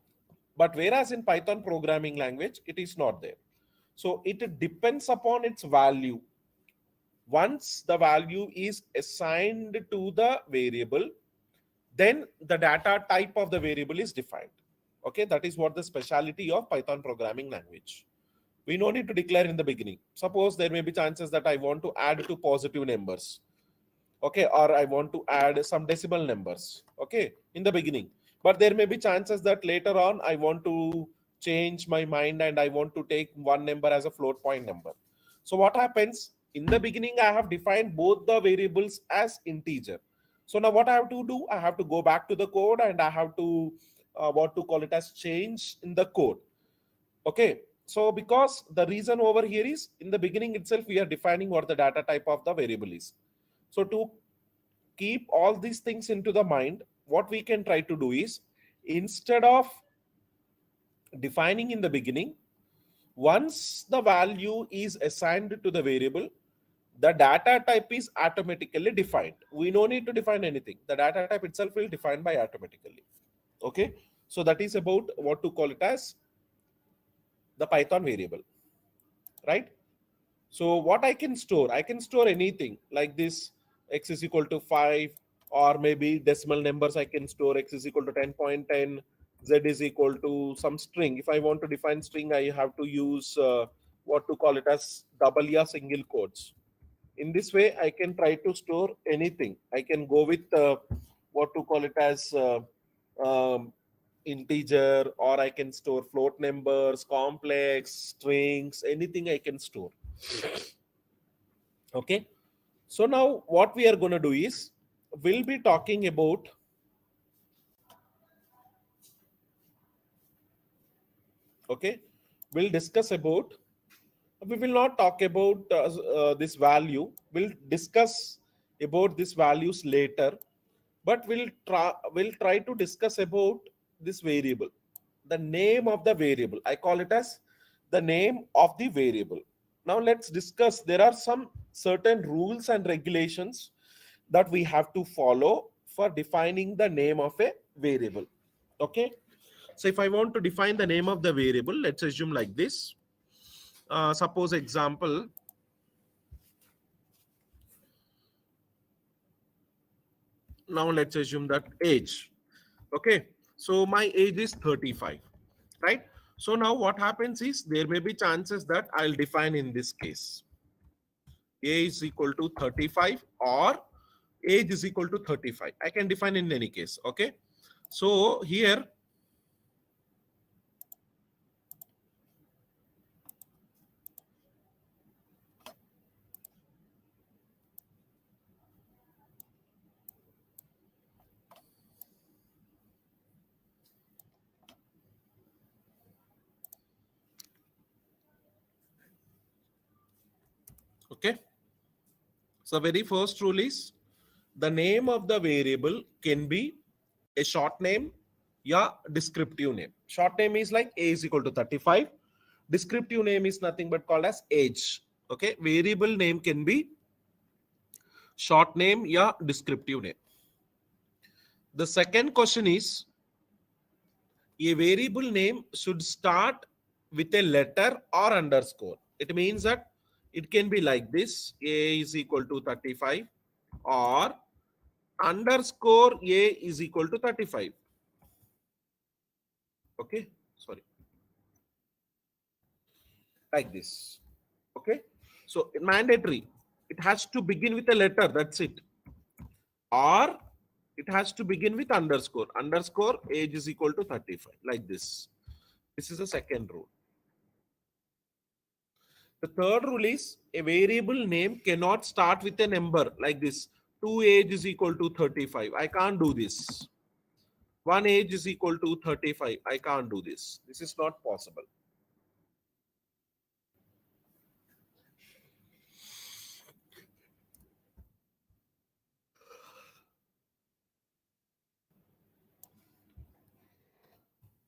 But whereas in Python programming language, it is not there. So it depends upon its value. Once the value is assigned to the variable, then the data type of the variable is defined. Okay, that is what the speciality of Python programming language. We no need to declare in the beginning. Suppose there may be chances that I want to add two positive numbers. Okay, or I want to add some decimal numbers. Okay, in the beginning. But there may be chances that later on I want to change my mind and I want to take one number as a float point number. So what happens? In the beginning, I have defined both the variables as integer. So now what I have to do, I have to go back to the code and I have to what to call it as change in the code. Okay. So because the reason over here is in the beginning itself, we are defining what the data type of the variable is. So to keep all these things into the mind, what we can try to do is, instead of defining in the beginning, once the value is assigned to the variable, the data type is automatically defined. We no need to define anything. The data type itself will define by automatically. Okay. So that is about what to call it as the Python variable, right? So what I can store anything like this, X is equal to 5, or maybe decimal numbers I can store, X is equal to 10.10, Z is equal to some string. If I want to define string, I have to use what to call it as double or single quotes. In this way, I can try to store anything. I can go with what to call it as um, integer, or I can store float numbers, complex, strings, anything I can store. Okay. So now what we are going to do is, we'll be talking about, okay, we'll discuss about, we will not talk about this value. We'll discuss about these values later, but we'll try to discuss about this variable, the name of the variable. I call it as the name of the variable. Now let's discuss. There are some certain rules and regulations that we have to follow for defining the name of a variable. Okay. So if I want to define the name of the variable, let's assume like this. Suppose example, now let's assume that age. Okay. So my age is 35, right? So now what happens is, there may be chances that I'll define in this case, A is equal to 35 or age is equal to 35. I can define in any case. Okay. So here, Okay. So very first rule is the name of the variable can be a short name, yeah, descriptive name. Short name is like a is equal to 35. Descriptive name is nothing but called as age. Okay. Variable name can be short name, yeah, descriptive name. The second question is a variable name should start with a letter or underscore. It means that it can be like this: a is equal to 35 or underscore a is equal to 35. Okay, sorry, like this. Okay, so mandatory, it has to begin with a letter, that's it, or it has to begin with underscore age is equal to 35, like this. This is the second rule. The third rule is a variable name cannot start with a number like this: 2 age is equal to 35. I can't do this. 1 age is equal to 35. I can't do this. This is not possible.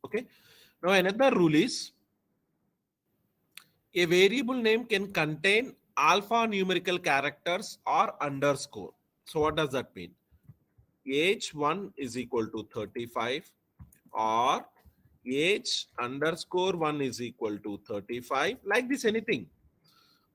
Okay. Now another rule is a variable name can contain alphanumerical characters or underscore. So what does that mean? Age 1 is equal to 35 or age underscore 1 is equal to 35, like this, anything.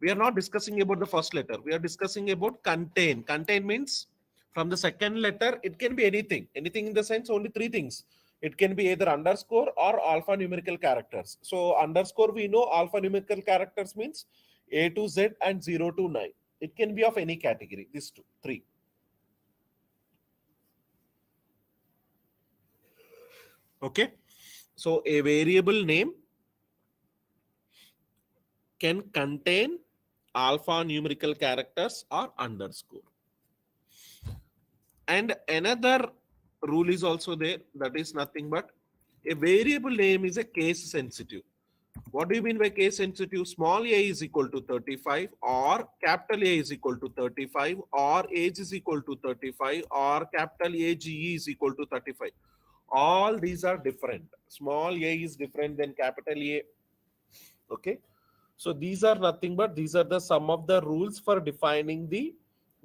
We are not discussing about the first letter. We are discussing about contain. Contain means from the second letter, it can be anything. Anything in the sense only three things. It can be either underscore or alphanumerical characters. So underscore, we know alphanumerical characters means A to Z and 0 to 9. It can be of any category. These two, three. Okay. So a variable name can contain alphanumerical characters or underscore. And another rule is also there, that is nothing but a variable name is a case sensitive. What do you mean by case sensitive? Small a is equal to 35 or capital A is equal to 35 or age is equal to 35 or capital AGE is equal to 35. All these are different. Small a is different than capital A. Okay. So these are nothing but these are the some of the rules for defining the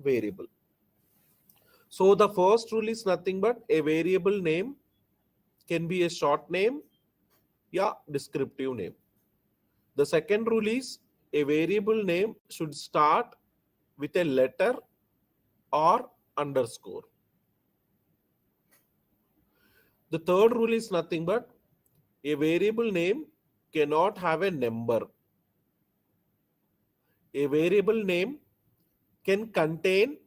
variable. So the first rule is nothing but a variable name can be a short name, yeah, descriptive name. The second rule is a variable name should start with a letter or underscore. The third rule is nothing but a variable name cannot have a number. A variable name can contain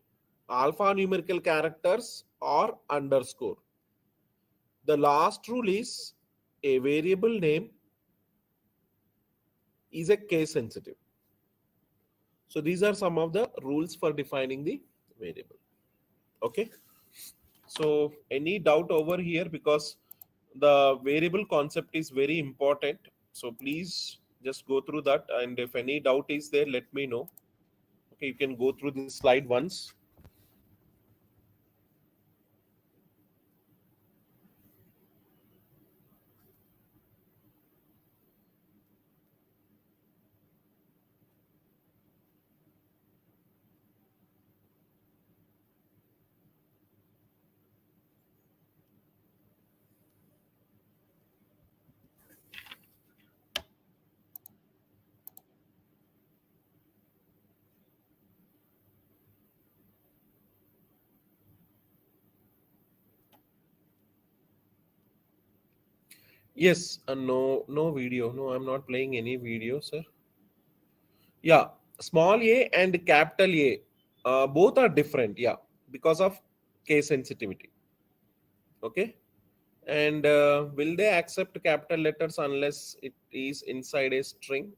alphanumerical characters or underscore. The last rule is a variable name is a case sensitive. So these are some of the rules for defining the variable. Okay. So any doubt over here, because the variable concept is very important. So please just go through that. And if any doubt is there, let me know. Okay, you can go through this slide once. Yes, no video. No, I'm not playing any video, sir. Yeah, small a and capital A, both are different. Yeah, because of case sensitivity. Okay. And will they accept capital letters unless it is inside a string?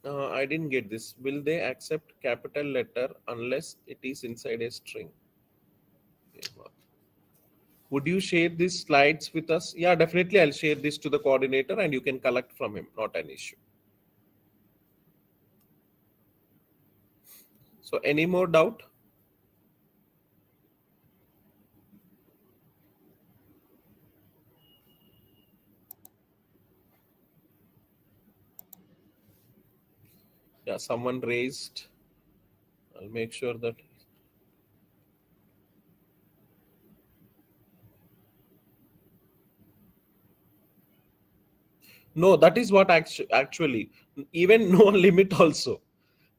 I didn't get this. Will they accept capital letter unless it is inside a string? Would you share these slides with us? Yeah, definitely. I'll share this to the coordinator and you can collect from him. Not an issue. So any more doubt? Yeah, someone raised. I'll make sure that. No, that is what actually, even no limit also.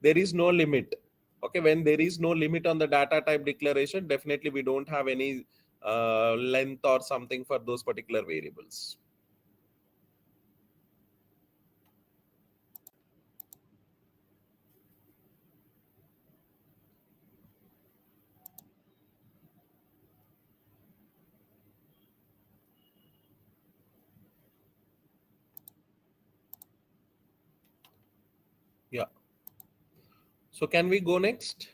There is no limit. Okay, when there is no limit on the data type declaration, definitely we don't have any length or something for those particular variables. Yeah. So can we go next?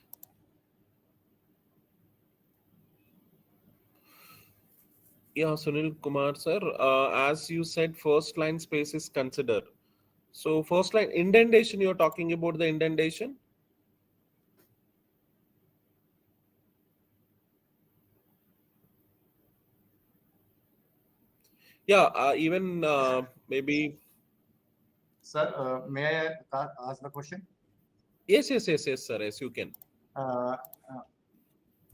Yeah, Sunil Kumar sir, as you said, first line space is considered. So first line indentation, you're talking about the indentation? Yeah, even maybe. Sir, may I ask the question? Yes, yes, yes, yes, sir. Yes, you can. Uh, uh,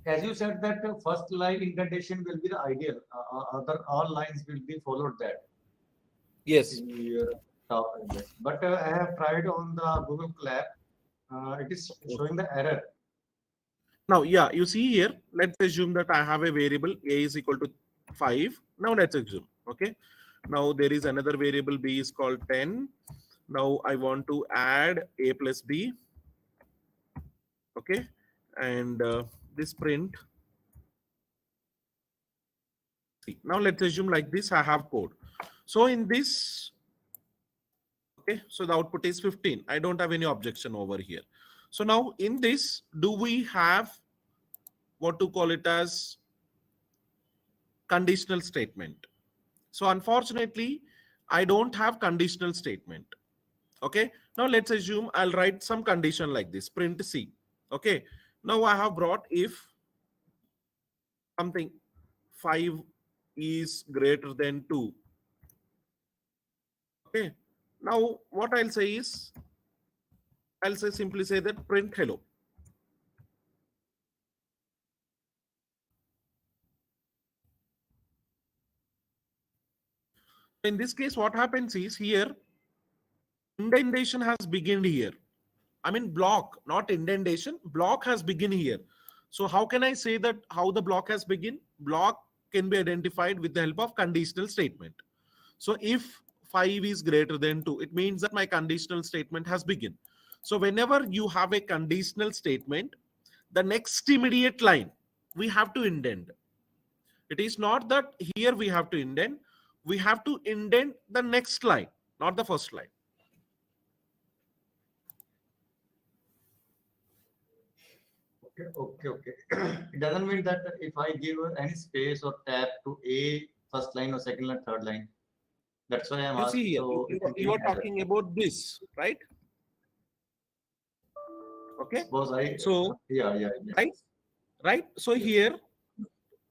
as you said that first line indentation will be the ideal. Other all lines will be followed that Yes. in your top index. But I have tried on the Google Colab. It is showing the error. Now, yeah, you see here, let's assume that I have a variable a is equal to 5. Now, let's assume, okay. Now, there is another variable b is called 10. Now, I want to add a plus b, okay. And this print. Now, let's assume like this, I have code. So, in this, okay, so the output is 15. I don't have any objection over here. So, now in this, do we have what to call it as conditional statement? So unfortunately, I don't have conditional statement. Okay. Now let's assume I'll write some condition like this, print C. Okay. Now I have brought if something 5 is greater than 2. Okay. Now what I'll say is, I'll say simply say that print hello. In this case, what happens is here, indentation has begun here. I mean block, not indentation. Block has begun here. So how can I say that how the block has begun? Block can be identified with the help of conditional statement. So if 5 is greater than 2, it means that my conditional statement has begun. So whenever you have a conditional statement, the next immediate line, we have to indent. It is not that here we have to indent. We have to indent the next line, not the first line. Okay. It doesn't mean that if I give any space or tab to a first line or second line, third line. That's why I'm You see asking. here, So it will you give are error. talking about this, right? Okay. Suppose I, So, yeah. right, right. So Yes. here,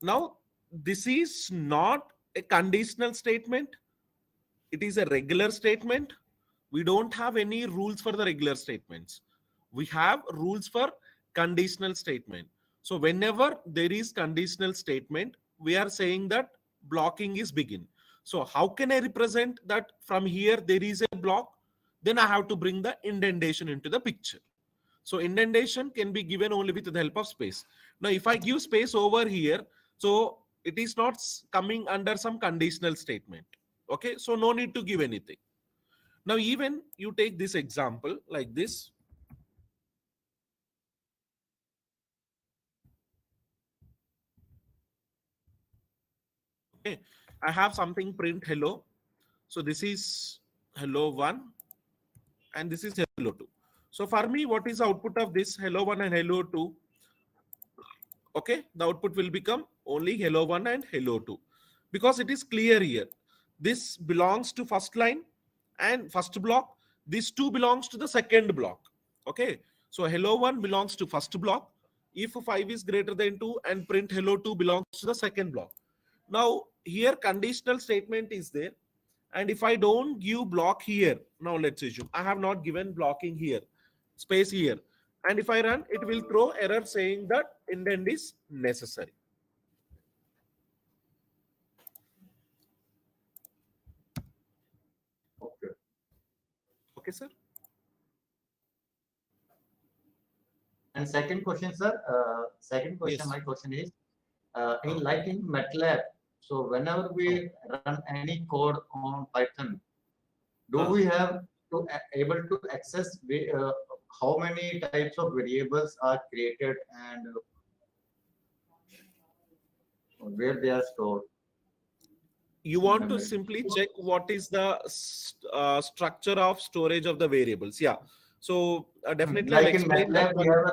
now this is not a conditional statement. It is a regular statement. We don't have any rules for the regular statements. We have rules for conditional statement. So whenever there is conditional statement, we are saying that blocking is begin. So how can I represent that from here there is a block? Then I have to bring the indentation into the picture. So indentation can be given only with the help of space. Now, if I give space over here, so it is not coming under some conditional statement. Okay, so no need to give anything. Now, even you take this example like this. Okay, I have something print hello. So this is hello 1 and this is hello 2. So for me, what is the output of this hello 1 and hello 2? Okay, the output will become only hello 1 and hello 2 because it is clear here. This belongs to first line and first block. This 2 belongs to the second block. Okay, So hello1 belongs to first block. If 5 is greater than 2, and print hello2 belongs to the second block. Now here conditional statement is there. And if I don't give block here, now let's assume I have not given blocking here, space here. And if I run, it will throw error saying that indent is necessary. Okay. Okay, sir. And second question, sir. Second question, Yes. my question is, in like in MATLAB, so whenever we run any code on Python, do we have to able to access how many types of variables are created and where they are stored? You want to simply check what is the structure of storage of the variables. Yeah. So definitely I'll Like in explain that MATLAB, one.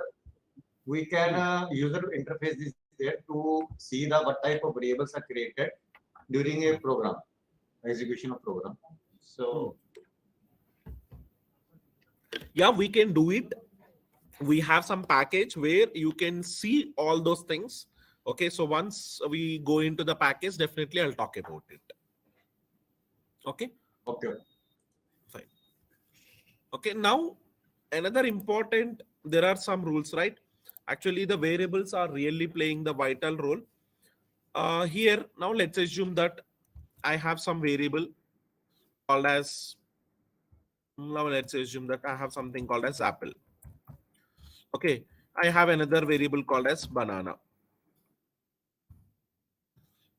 we can user interface is there to see the what type of variables are created during a program, execution of program. So yeah, we can do it. We have some package where you can see all those things. Okay, so once we go into the package, definitely I'll talk about it. Okay. okay. Fine. Okay, now another important, there are some rules, right? Actually, the variables are really playing the vital role. Here, now let's assume that I have some variable called as, now let's assume that I have something called as apple. Okay, I have another variable called as banana.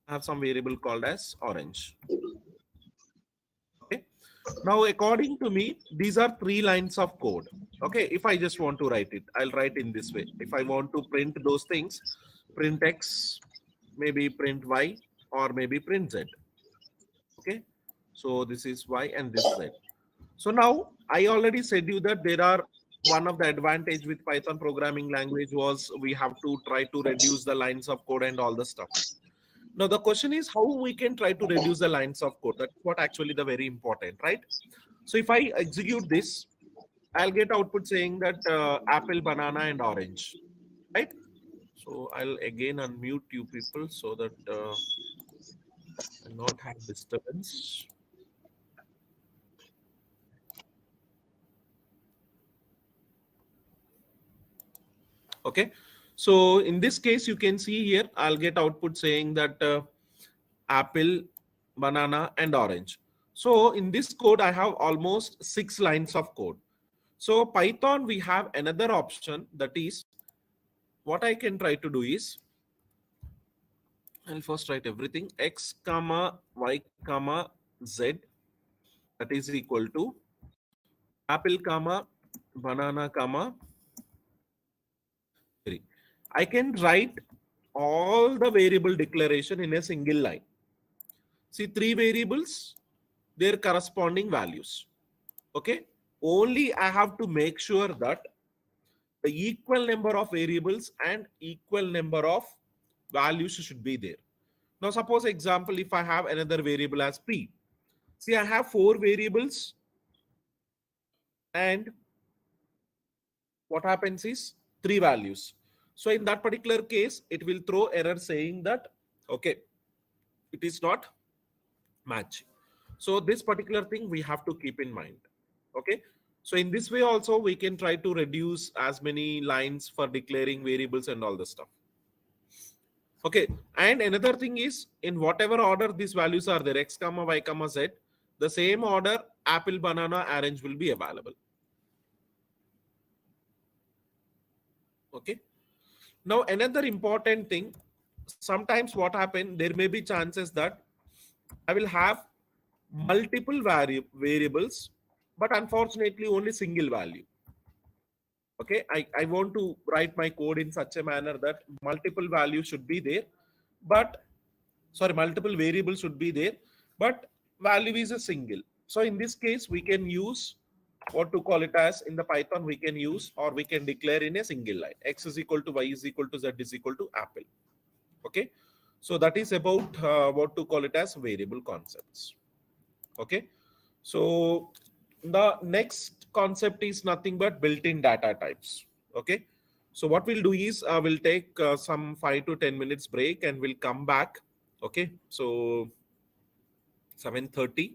I have some variable called as orange. Okay, now according to me, these are 3 lines of code. Okay, if I just want to write it, I'll write in this way. If I want to print those things, print x, maybe print y, or maybe print z. Okay, so this is y and this z. So now I already said you that there are, one of the advantage with Python programming language was we have to try to reduce the lines of code and all the stuff. Now the question is how we can try to reduce the lines of code. That's what actually the very important, right? So if I execute this, I'll get output saying that apple, banana, and orange, right? So I'll again unmute you people so that I'll not have disturbance. Okay. So in this case, you can see here, I'll get output saying that apple, banana, and orange. So in this code, I have almost 6 lines of code. So Python, we have another option, that is, what I can try to do is, I'll first write everything, x comma y comma z, that is equal to apple comma banana comma 3. I can write all the variable declaration in a single line. See, 3 variables, their corresponding values. Okay, only I have to make sure that the equal number of variables and equal number of values should be there. Now suppose example, if I have another variable as p, see I have 4 variables, and what happens is 3 values. So in that particular case, it will throw error saying that okay, it is not matching. So this particular thing we have to keep in mind. Okay, so in this way also we can try to reduce as many lines for declaring variables and all the stuff. Okay, and another thing is, in whatever order these values are there, x comma y comma z, the same order apple, banana, orange will be available. Okay, now another important thing, sometimes what happen, there may be chances that I will have multiple variables, but unfortunately only single value. Okay, I want to write my code in such a manner that multiple values should be there, but sorry, multiple variables should be there, but value is a single. So in this case, we can use what to call it as, in the Python, we can use, or we can declare in a single line, x is equal to y is equal to z is equal to apple. Okay, so that is about what to call it as variable concepts. Okay, so the next concept is nothing but built-in data types. Okay. So what we'll do is we'll take some 5 to 10 minutes break and we'll come back. Okay. So 7:30.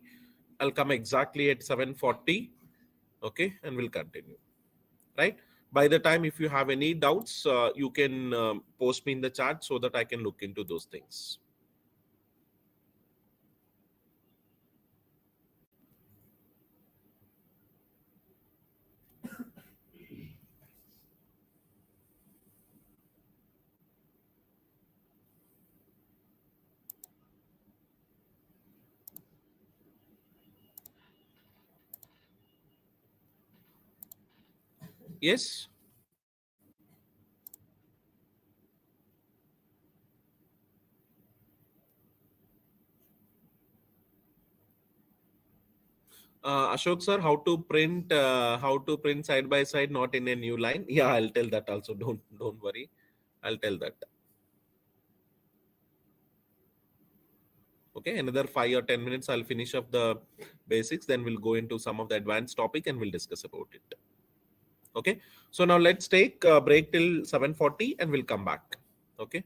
I'll come exactly at 7:40. Okay. And we'll continue. Right. By the time, if you have any doubts, you can post me in the chat so that I can look into those things. Yes. Ashok sir, how to print side by side, not in a new line. Yeah, I'll tell that also. Don't worry. I'll tell that. Okay, another 5 or 10 minutes. I'll finish up the basics. Then we'll go into some of the advanced topic and we'll discuss about it. Okay. So now let's take a break till 7:40 and we'll come back. Okay.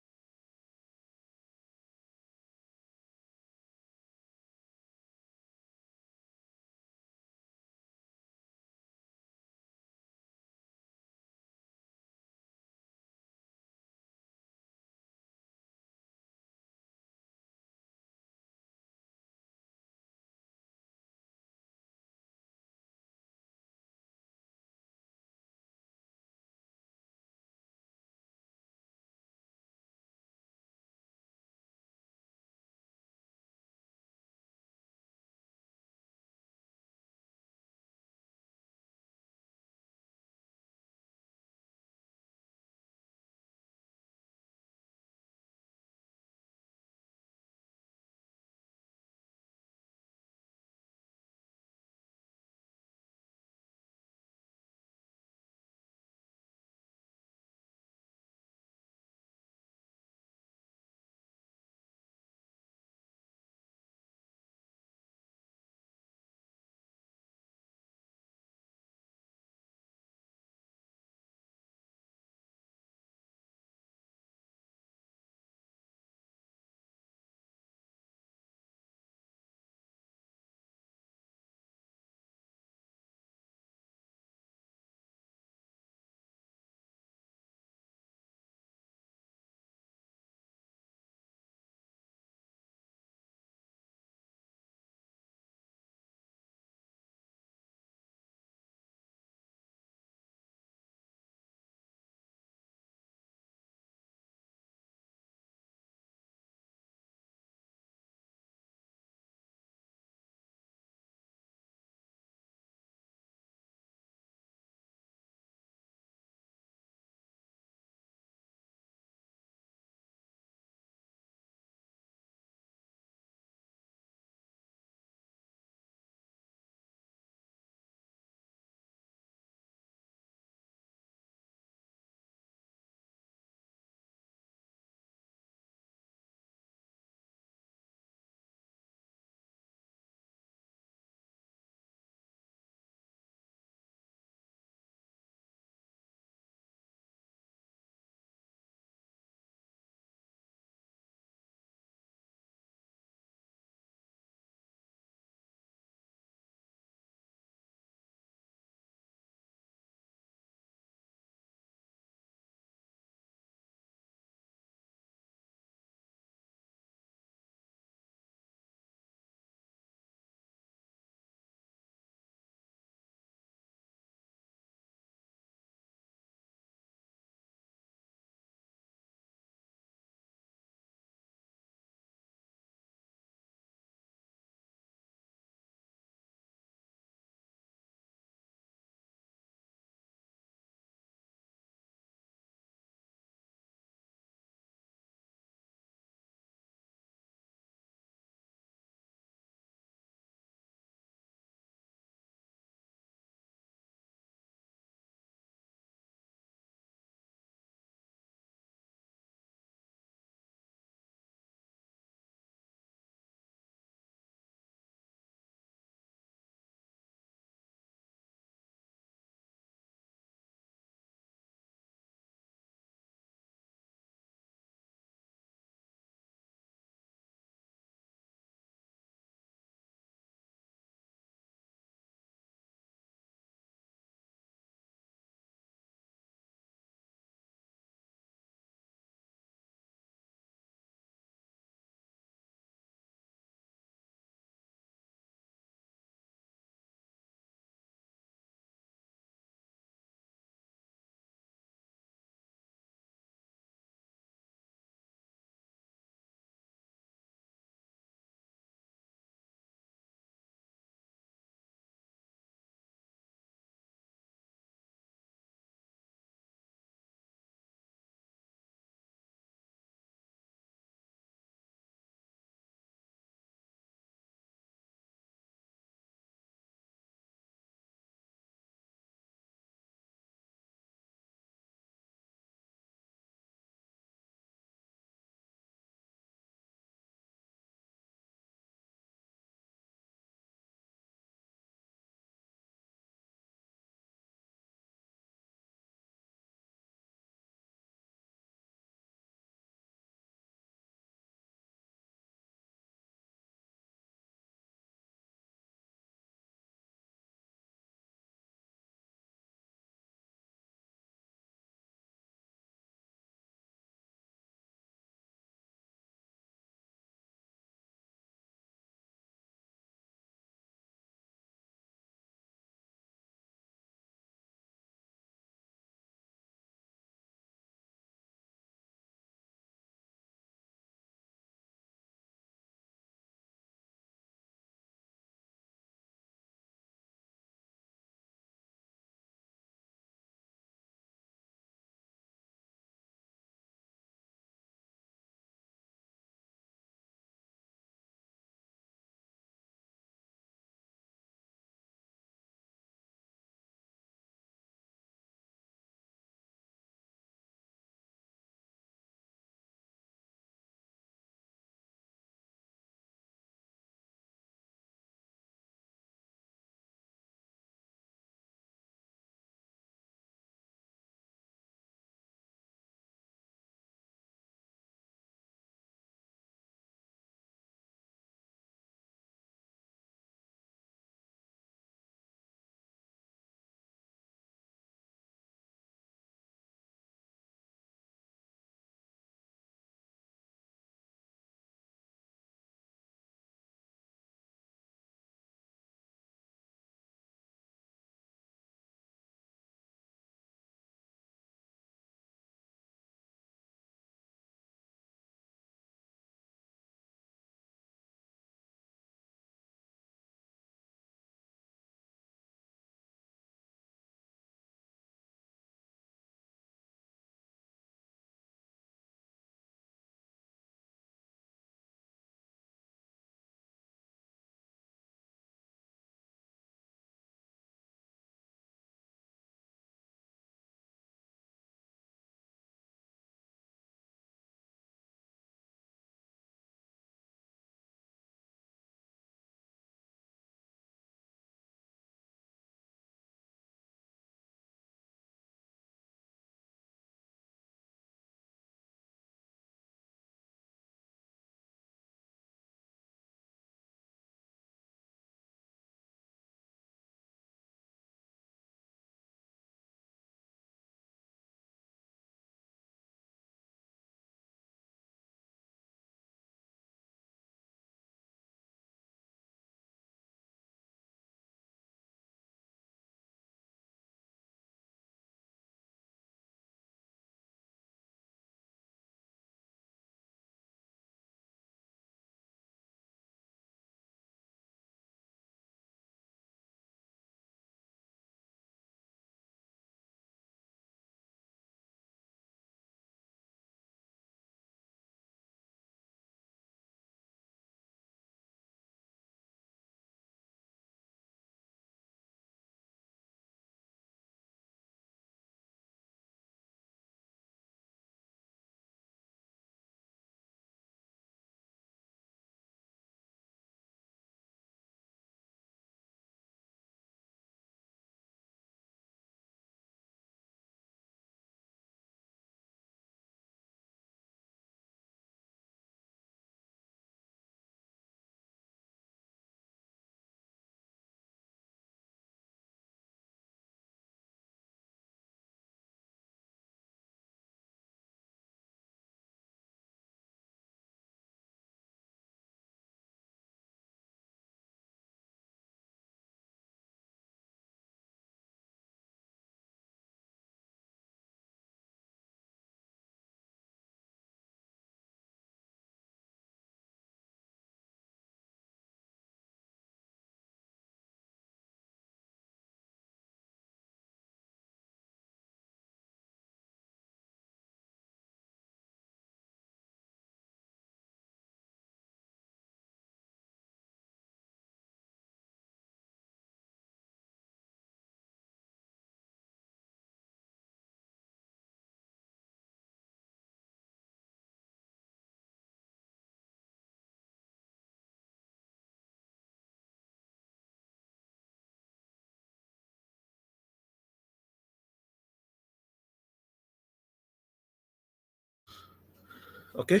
Okay,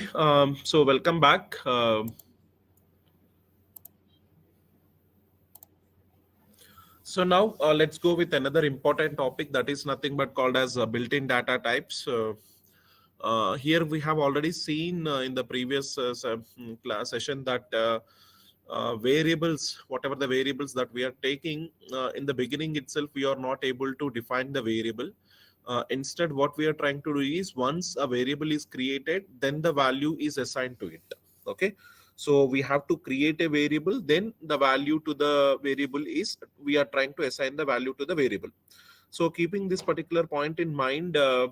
so welcome back. So now let's go with another important topic that is nothing but called as built-in data types. Here we have already seen in the previous class session that variables, whatever the variables that we are taking, in the beginning itself, we are not able to define the variable. Instead, what we are trying to do is once a variable is created, then the value is assigned to it. Okay. So we have to create a variable, then the value to the variable is we are trying to assign the value to the variable. So keeping this particular point in mind, uh,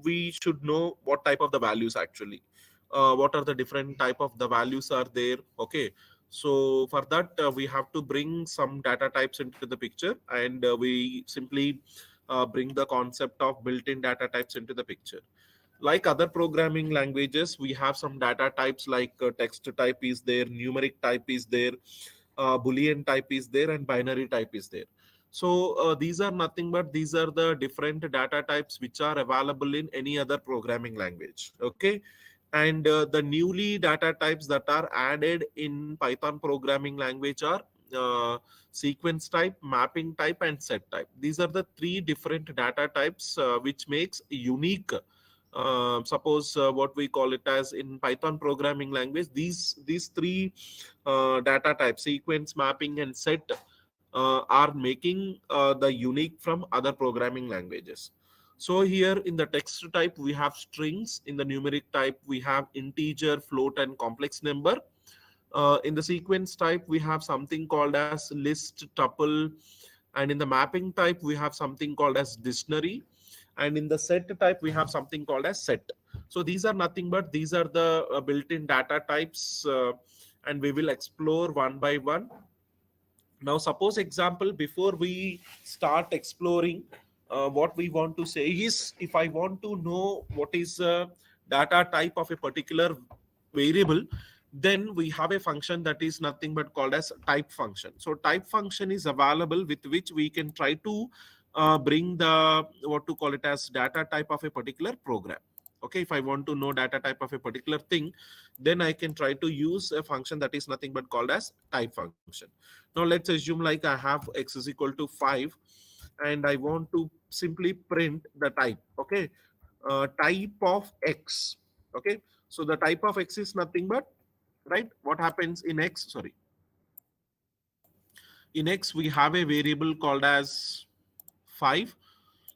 we should know what type of the values actually. What are the different type of the values are there? Okay. So for that, we have to bring some data types into the picture, and we simply bring the concept of built-in data types into the picture. Like other programming languages, we have some data types like text type is there, numeric type is there, boolean type is there, and binary type is there. So these are nothing but these are the different data types which are available in any other programming language. Okay. And the newly data types that are added in Python programming language are uh, sequence type, mapping type, and set type. These are the three different data types which makes unique. Suppose what we call it as in Python programming language, these three data types, sequence, mapping, and set, are making the unique from other programming languages. So here in the text type we have strings, in the numeric type we have integer, float, and complex number. In the sequence type we have something called as list, tuple, and in the mapping type we have something called as dictionary, and in the set type we have something called as set. So these are nothing but these are the built-in data types, and we will explore one by one. Now suppose example, before we start exploring, what we want to say is, if I want to know what is data type of a particular variable, then we have a function that is nothing but called as type function. So type function is available with which we can try to bring the what to call it as data type of a particular program. Okay, if I want to know data type of a particular thing, then I can try to use a function that is nothing but called as type function. Now let's assume like I have x is equal to 5, and I want to simply print the type. Okay, type of x. Okay, so the type of x is nothing but, right, what happens in x, sorry, in x we have a variable called as 5.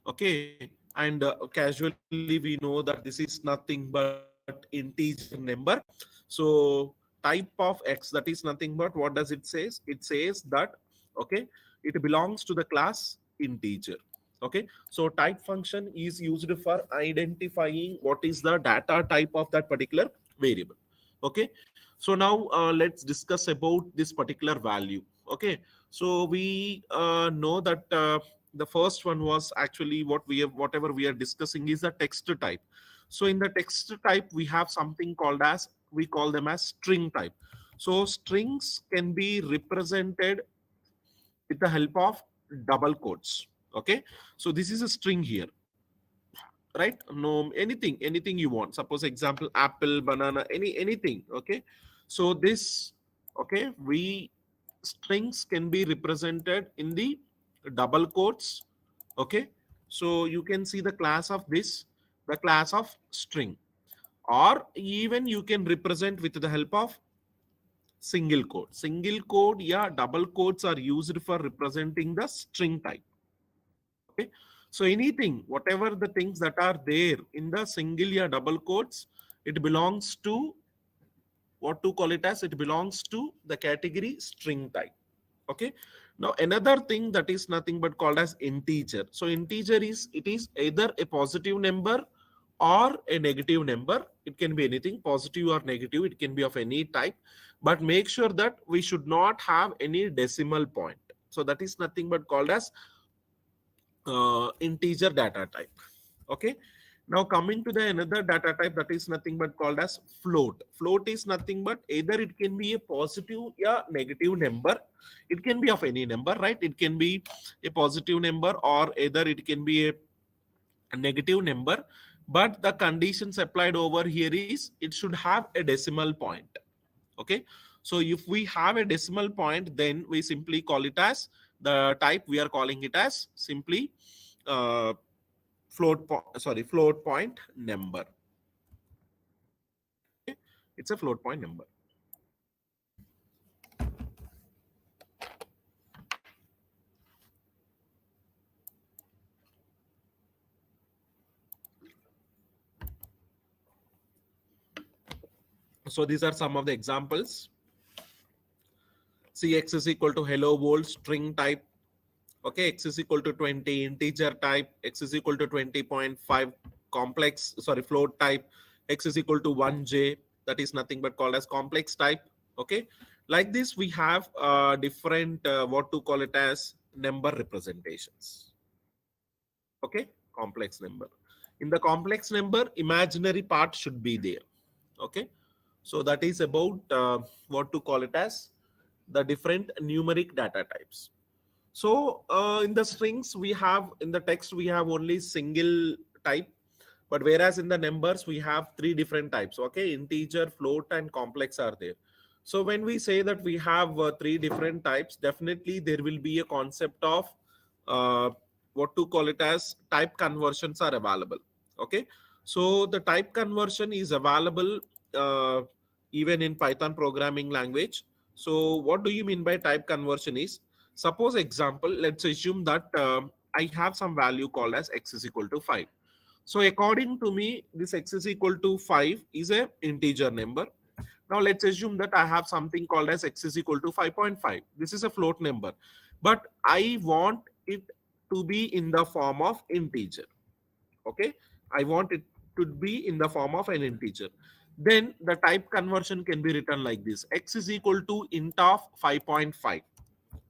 Okay, and casually we know that this is nothing but integer number. So type of x, that is nothing but what does it says? It says that, okay, it belongs to the class integer. Okay, so type function is used for identifying what is the data type of that particular variable. Okay, so now let's discuss about this particular value. Okay, so we know that the first one was actually what we have, whatever we are discussing is the text type. So in the text type we have something called as, we call them as string type. So strings can be represented with the help of double quotes. Okay, so this is a string here, right? No, anything you want, suppose example apple, banana, anything. Okay, so this, okay, we, strings can be represented in the double quotes. Okay, so you can see the class of this, the class of string, or even you can represent with the help of single quote. Yeah, double quotes are used for representing the string type. Okay, so anything, whatever the things that are there in the single or double quotes, it belongs to, what to call it as, it belongs to the category string type. Okay, now another thing that is nothing but called as integer. So integer is, it is either a positive number or a negative number. It can be anything, positive or negative, it can be of any type, but make sure that we should not have any decimal point. So that is nothing but called as integer data type. Okay, now coming to the another data type that is nothing but called as float. Float is nothing but either it can be a positive or negative number. It can be of any number, right? It can be a positive number or either it can be a negative number. but the conditions applied over here is it should have a decimal point. Okay, so if we have a decimal point, then we simply call it as the type, we are calling it as simply uh, float point number. Okay? It's a float point number. So these are some of the examples. See, x is equal to hello world string type. Okay, x is equal to 20 integer type, x is equal to 20.5 float type, x is equal to 1j, that is nothing but called as complex type. Okay, like this we have different what to call it as number representations. Okay, complex number. In the complex number, imaginary part should be there. Okay, so that is about what to call it as the different numeric data types. So in the strings we have, in the text we have only single type, but whereas in the numbers we have three different types. Okay, integer, float, and complex are there. So when we say that we have three different types, definitely there will be a concept of uh, what to call it as type conversions are available. Okay, so the type conversion is available even in Python programming language. So what do you mean by type conversion is, suppose example, let's assume that I have some value called as x is equal to 5. So according to me, this x is equal to 5 is a integer number. Now let's assume that I have something called as x is equal to 5.5. This is a float number, but I want it to be in the form of integer. Okay, I want it to be in the form of an integer. Then the type conversion can be written like this: x is equal to int of 5.5.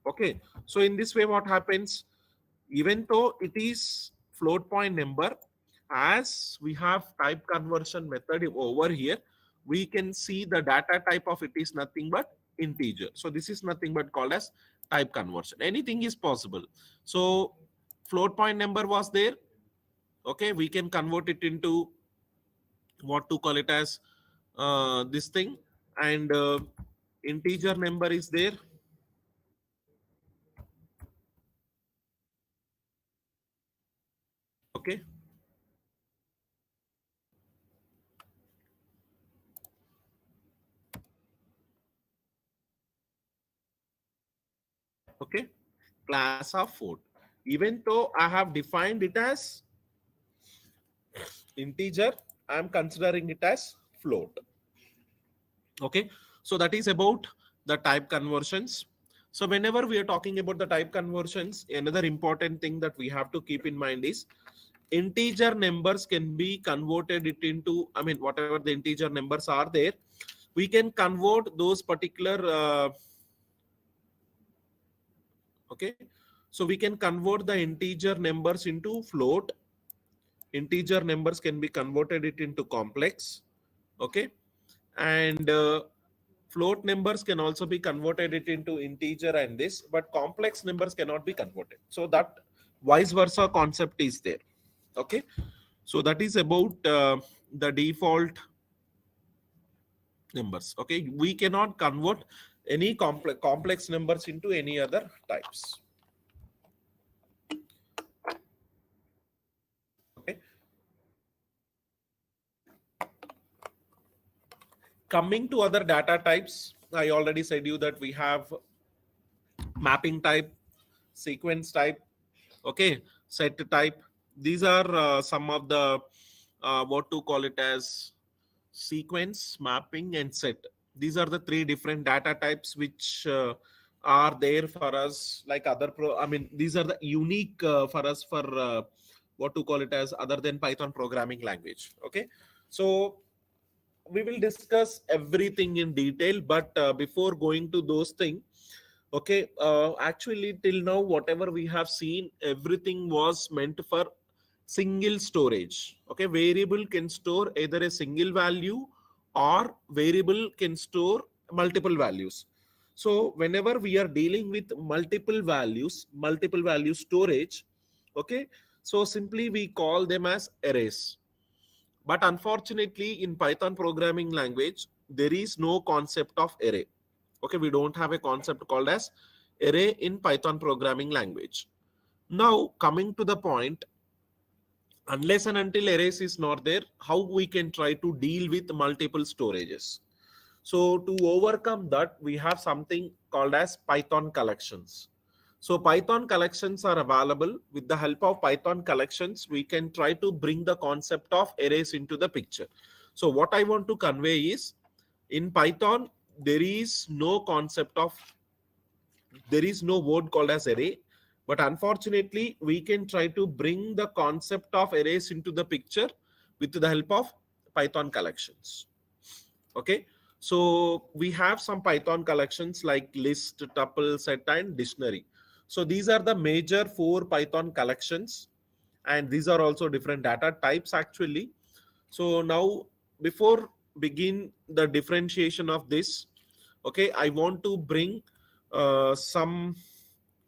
Okay, so in this way what happens, even though it is float point number, as we have type conversion method over here, we can see the data type of it is nothing but integer. So this is nothing but called as type conversion. Anything is possible. So float point number was there. Okay, we can convert it into what to call it as this thing, and integer number is there. Okay, okay, class of float. Even though I have defined it as integer, I am considering it as float. Okay, so that is about the type conversions. So whenever we are talking about the type conversions, another important thing that we have to keep in mind is integer numbers can be converted it into, I mean, whatever the integer numbers are there, we can convert those particular okay, so we can convert the integer numbers into float. Integer numbers can be converted it into complex. Okay, and float numbers can also be converted it into integer and this, but complex numbers cannot be converted. So that vice versa concept is there. Okay, so that is about the default numbers. Okay, we cannot convert any complex numbers into any other types. Okay, coming to other data types, I already said you that we have mapping type, sequence type, okay, set type. These are some of the what to call it as sequence, mapping, and set. These are the three different data types which are there for us, like other I mean, these are the unique for us for what to call it as other than Python programming language. Okay, so we will discuss everything in detail, but before going to those things, okay, actually till now whatever we have seen, everything was meant for single storage. Okay, variable can store either a single value or variable can store multiple values. So whenever we are dealing with multiple value storage, okay, so simply we call them as arrays. But unfortunately, in Python programming language, there is no concept of array. Okay, we don't have a concept called as array in Python programming language. Now, coming to the point, unless and until arrays is not there, how we can try to deal with multiple storages? So to overcome that, we have something called as Python collections. So Python collections are available. With the help of Python collections, we can try to bring the concept of arrays into the picture. So what I want to convey is, in Python, there is no concept of, there is no word called as array. But unfortunately, we can try to bring the concept of arrays into the picture with the help of Python collections. Okay, so we have some Python collections like list, tuple, set, and dictionary. So these are the major 4 Python collections, and these are also different data types actually. So now, before begin the differentiation of this, okay, I want to bring some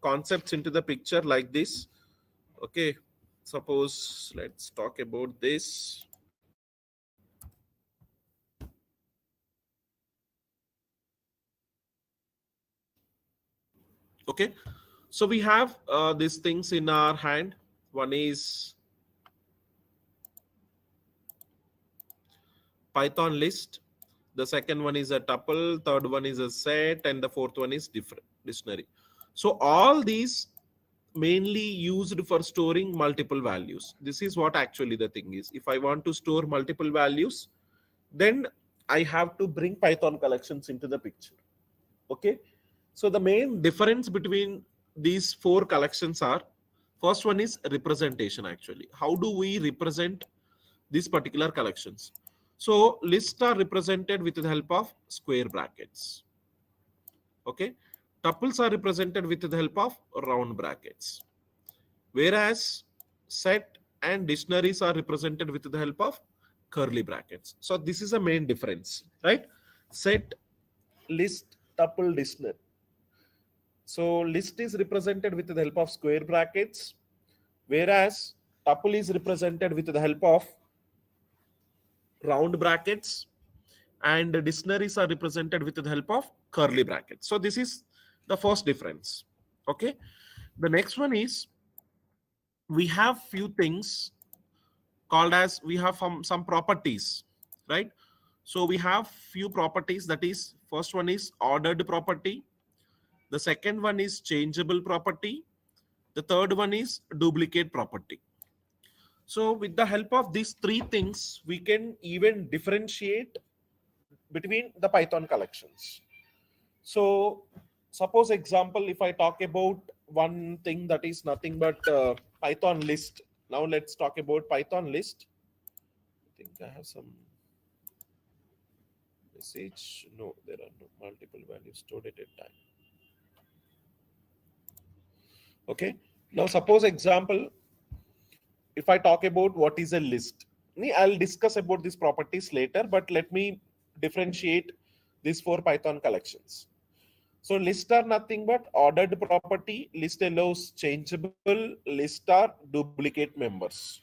concepts into the picture like this. Okay, suppose let's talk about this. Okay, so we have these things in our hand. One is Python list, the second one is a tuple, third one is a set, and the fourth one is different dictionary. So all these mainly used for storing multiple values. This is what actually the thing is. If I want to store multiple values, then I have to bring Python collections into the picture. Okay, so the main difference between these 4 collections are, first one is representation. Actually, how do we represent these particular collections? So lists are represented with the help of square brackets. Okay, tuples are represented with the help of round brackets, whereas set and dictionaries are represented with the help of curly brackets. So this is a main difference, right? Set, list, tuple, dictionary. So list is represented with the help of square brackets, whereas tuple is represented with the help of round brackets, and the dictionaries are represented with the help of curly brackets. So this is the first difference. Okay, the next one is, we have few things called as, we have some properties, right? So we have few properties, that is, first one is ordered property, the second one is changeable property, the third one is duplicate property. So with the help of these 3 things, we can even differentiate between the Python collections. So suppose example, if I talk about one thing that is nothing but Python list. Now let's talk about Python list. I think I have some message. No, there are no multiple values stored at a time. Okay. Now suppose example, if I talk about what is a list, I'll discuss about these properties later, but let me differentiate these 4 Python collections. So list are nothing but ordered property. List allows changeable. List are duplicate members.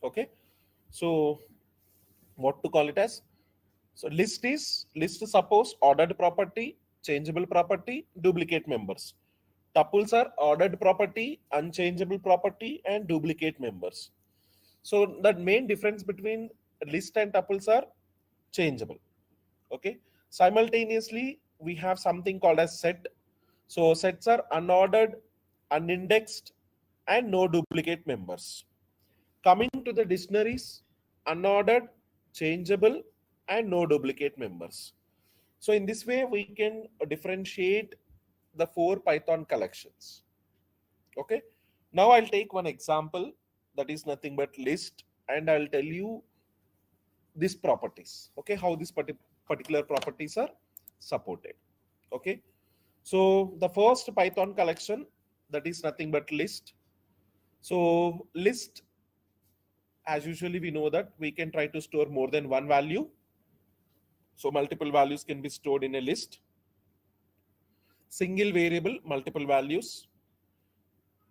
Okay. So what to call it as? So list is, list suppose ordered property, changeable property, duplicate members. Tuples are ordered property, unchangeable property, and duplicate members. So the main difference between list and tuples are changeable. Okay. Simultaneously, we have something called as set. So sets are unordered, unindexed, and no duplicate members. Coming to the dictionaries, unordered, changeable, and no duplicate members. So in this way, we can differentiate the four Python collections. Okay. Now I'll take one example that is nothing but list, and I'll tell you these properties. Okay, how these particular properties are supported. Okay. So the first Python collection, that is nothing but list. So list, as usually we know that we can try to store more than one value. So multiple values can be stored in a list. Single variable, multiple values.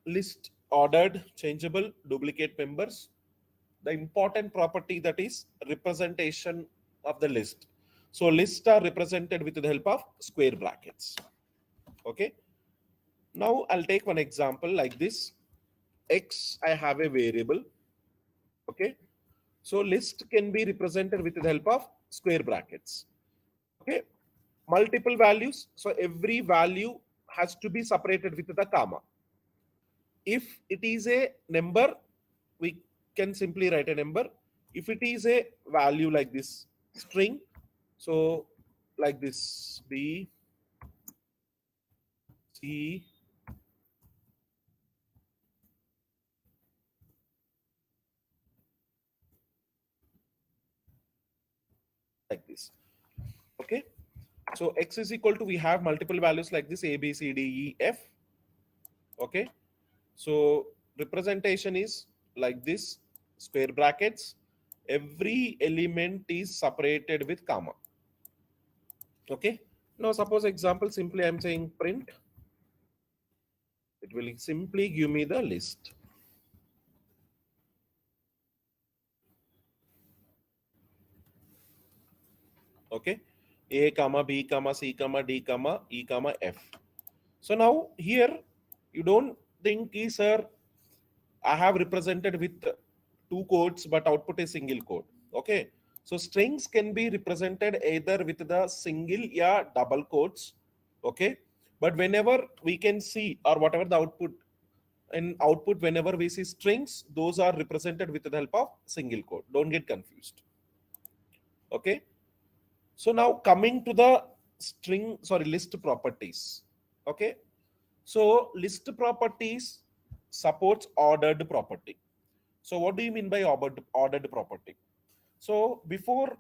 List ordered, changeable, duplicate members. The important property, that is representation of the list. So lists are represented with the help of square brackets. Okay. Now I'll take one example like this. X, I have a variable. Okay. So list can be represented with the help of square brackets. Okay. Multiple values. So every value has to be separated with the comma. If it is a number, we can simply write a number. If it is a value like this string, so like this B, C, like this. Okay. So X is equal to, we have multiple values like this, A, B, C, D, E, F. Okay. So representation is like this, square brackets. Every element is separated with comma. Okay. Now suppose example, simply I'm saying print. It will simply give me the list. Okay. A comma B comma C comma D comma E comma F. So now here you don't think, sir, I have represented with two codes, but output is single code. Okay. So strings can be represented either with the single or double quotes. Okay. But whenever we can see, or whatever the output, in output, whenever we see strings, those are represented with the help of single quote. Don't get confused. Okay. So now coming to the list properties. Okay. So list properties supports ordered property. So what do you mean by ordered property? So before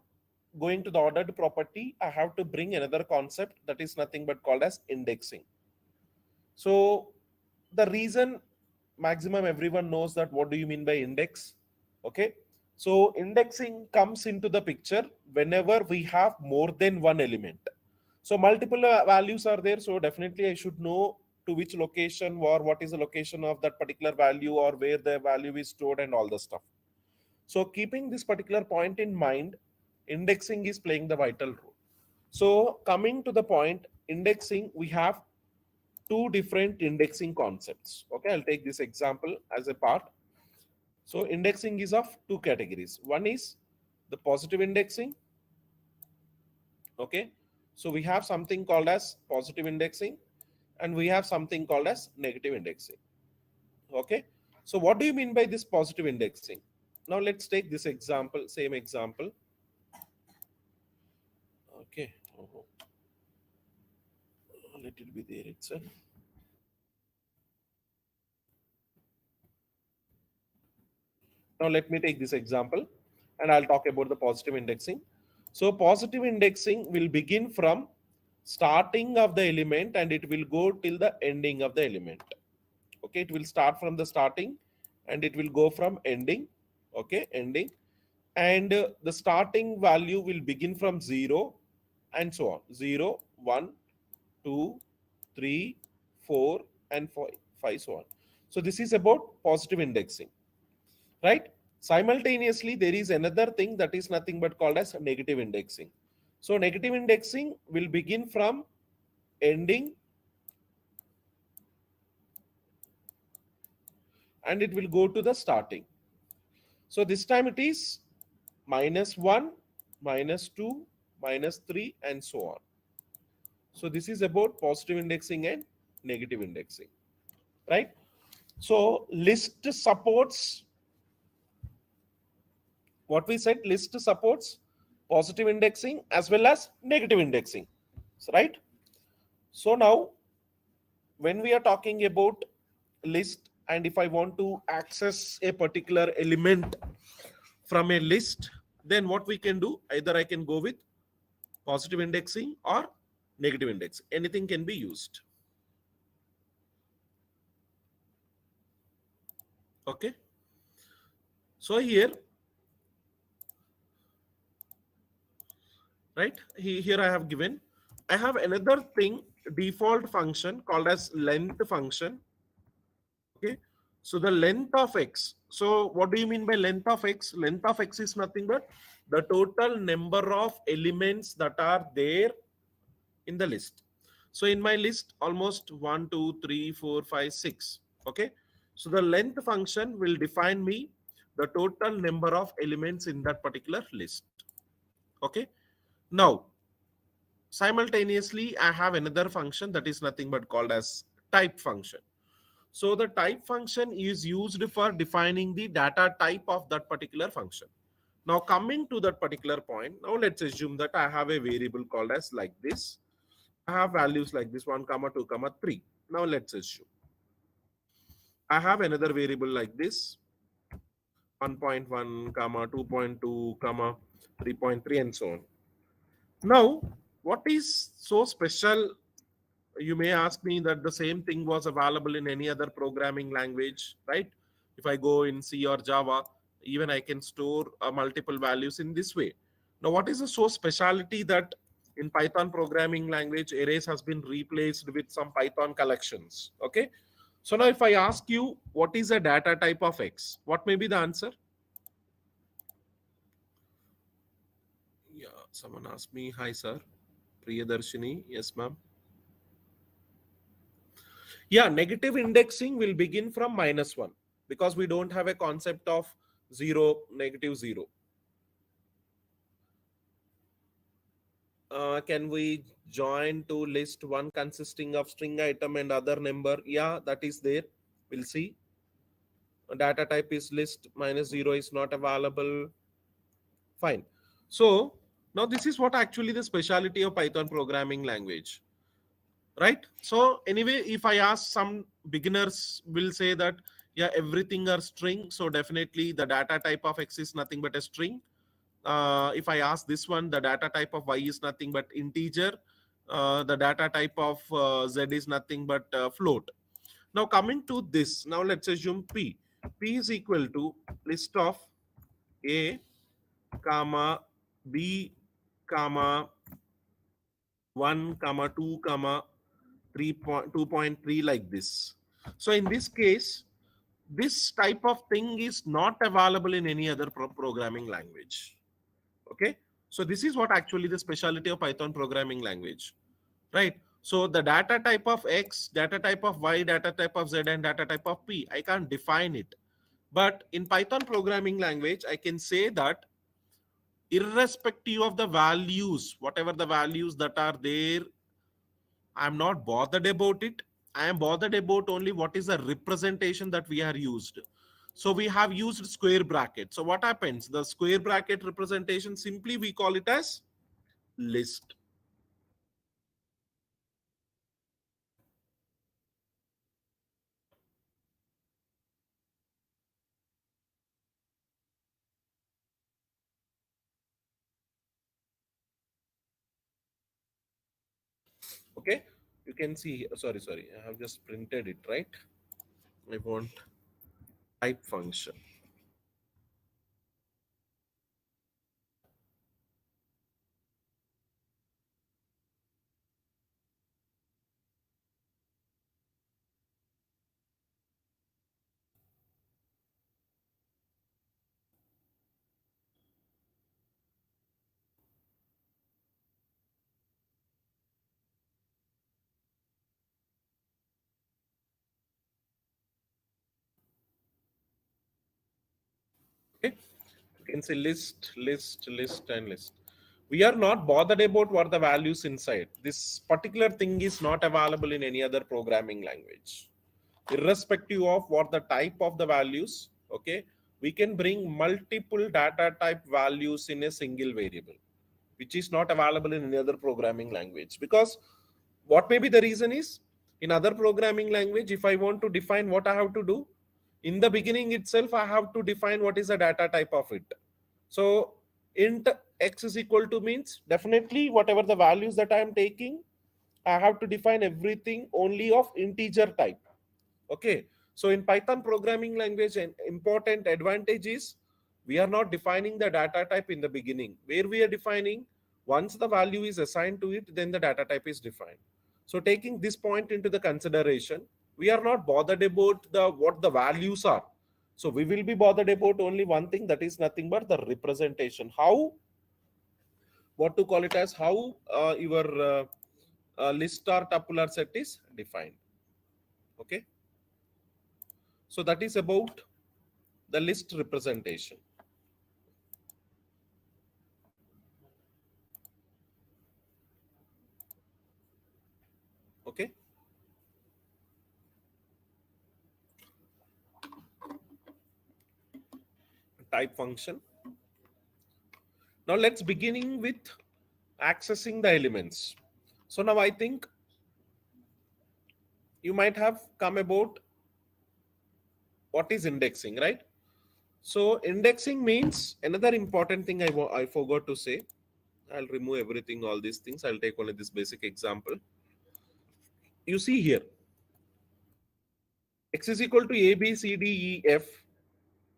going to the ordered property, I have to bring another concept that is nothing but called as indexing. So the reason maximum everyone knows that what do you mean by index? Okay. So indexing comes into the picture whenever we have more than one element. So multiple values are there. So definitely I should know to which location or what is the location of that particular value or where the value is stored and all the stuff. So keeping this particular point in mind, indexing is playing the vital role. So coming to the point, indexing, we have two different indexing concepts. Okay, I'll take this example as a part. So indexing is of two categories. One is the positive indexing. Okay, so we have something called as positive indexing and we have something called as negative indexing. Okay, so what do you mean by this positive indexing? Now let's take this example, same example. Okay, let it be there itself. Now let me take this example and I'll talk about the positive indexing. So positive indexing will begin from starting of the element and it will go till the ending of the element. Okay, it will start from the starting and it will go from ending. Okay, ending. And the starting value will begin from 0 and so on. 0, 1, 2, 3, 4 and 5 so on. So this is about positive indexing, right? Simultaneously, there is another thing that is nothing but called as negative indexing. So negative indexing will begin from ending and it will go to the starting. So this time it is -1, -2, -3 and so on. So this is about positive indexing and negative indexing, right? So list supports What we said, list supports positive indexing as well as negative indexing, right? So now when we are talking about list, and if I want to access a particular element from a list, then what we can do, either I can go with positive indexing or negative index, anything can be used. Okay, so here, right, here I have given, I have another thing, default function called as length function. Okay, so the length of x, so what do you mean by length of x? Length of x is nothing but the total number of elements that are there in the list. So in my list, almost 1 2 3 4 5 6. Okay, so the length function will define me the total number of elements in that particular list. Okay, now simultaneously I have another function that is nothing but called as type function. So the type function is used for defining the data type of that particular function. Now coming to that particular point, now let's assume that I have a variable called as like this. I have values like this 1 comma 2 comma 3. Now let's assume I have another variable like this 1.1 comma 2.2 comma 3.3 and so on. Now what is so special? You may ask me that the same thing was available in any other programming language, right? If I go in C or Java, even I can store multiple values in this way. Now what is the so speciality that in Python programming language arrays has been replaced with some Python collections? Okay, so now if I ask you what is a data type of X, what may be the answer? Yeah, someone asked me. Hi sir, Priyadarshini. Yes ma'am. Yeah, negative indexing will begin from -1 because we don't have a concept of 0, -0. Can we join to list one consisting of string item and other number? Yeah, that is there. We'll see. Data type is list, -0 is not available. Fine. So now this is what actually the speciality of Python programming language. Right, so anyway, if I ask, some beginners will say that yeah, everything are string, so definitely the data type of X is nothing but a string. If I ask this one, the data type of Y is nothing but integer, the data type of Z is nothing but float. Now coming to this, now let's assume P is equal to list of A comma B comma 1 comma 2 comma 2.3, like this. So in this case, this type of thing is not available in any other programming language. Okay, so this is what actually the specialty of Python programming language, right? So the data type of X, data type of Y, data type of Z, and data type of P, I can't define it. But in Python programming language, I can say that irrespective of the values, whatever the values that are there, I'm not bothered about it. I am bothered about only what is the representation that we are used. So we have used square bracket. So what happens? The square bracket representation, simply we call it as list. Okay, you can see, sorry, I have just printed it, right? I want type function. Okay, you can see list, and list. We are not bothered about what the values inside. This particular thing is not available in any other programming language, irrespective of what the type of the values. Okay, we can bring multiple data type values in a single variable, which is not available in any other programming language. Because what maybe the reason is, in other programming language, if I want to define what I have to do, in the beginning itself, I have to define what is the data type of it. So int x is equal to means definitely whatever the values that I am taking, I have to define everything only of integer type. Okay. So in Python programming language, an important advantage is we are not defining the data type in the beginning. Where we are defining, once the value is assigned to it, then the data type is defined. So taking this point into the consideration, we are not bothered about the what the values are. So we will be bothered about only one thing, that is nothing but the representation. How, what to call it as, how your list or tuple or set is defined. Okay. So that is about the list representation. Okay. Type function. Now let's beginning with accessing the elements. So now I think you might have come about what is indexing, right? So indexing means, another important thing I forgot to say. I'll remove everything, all these things. I'll take only this basic example. You see here, x is equal to a, b, c, d, e, f.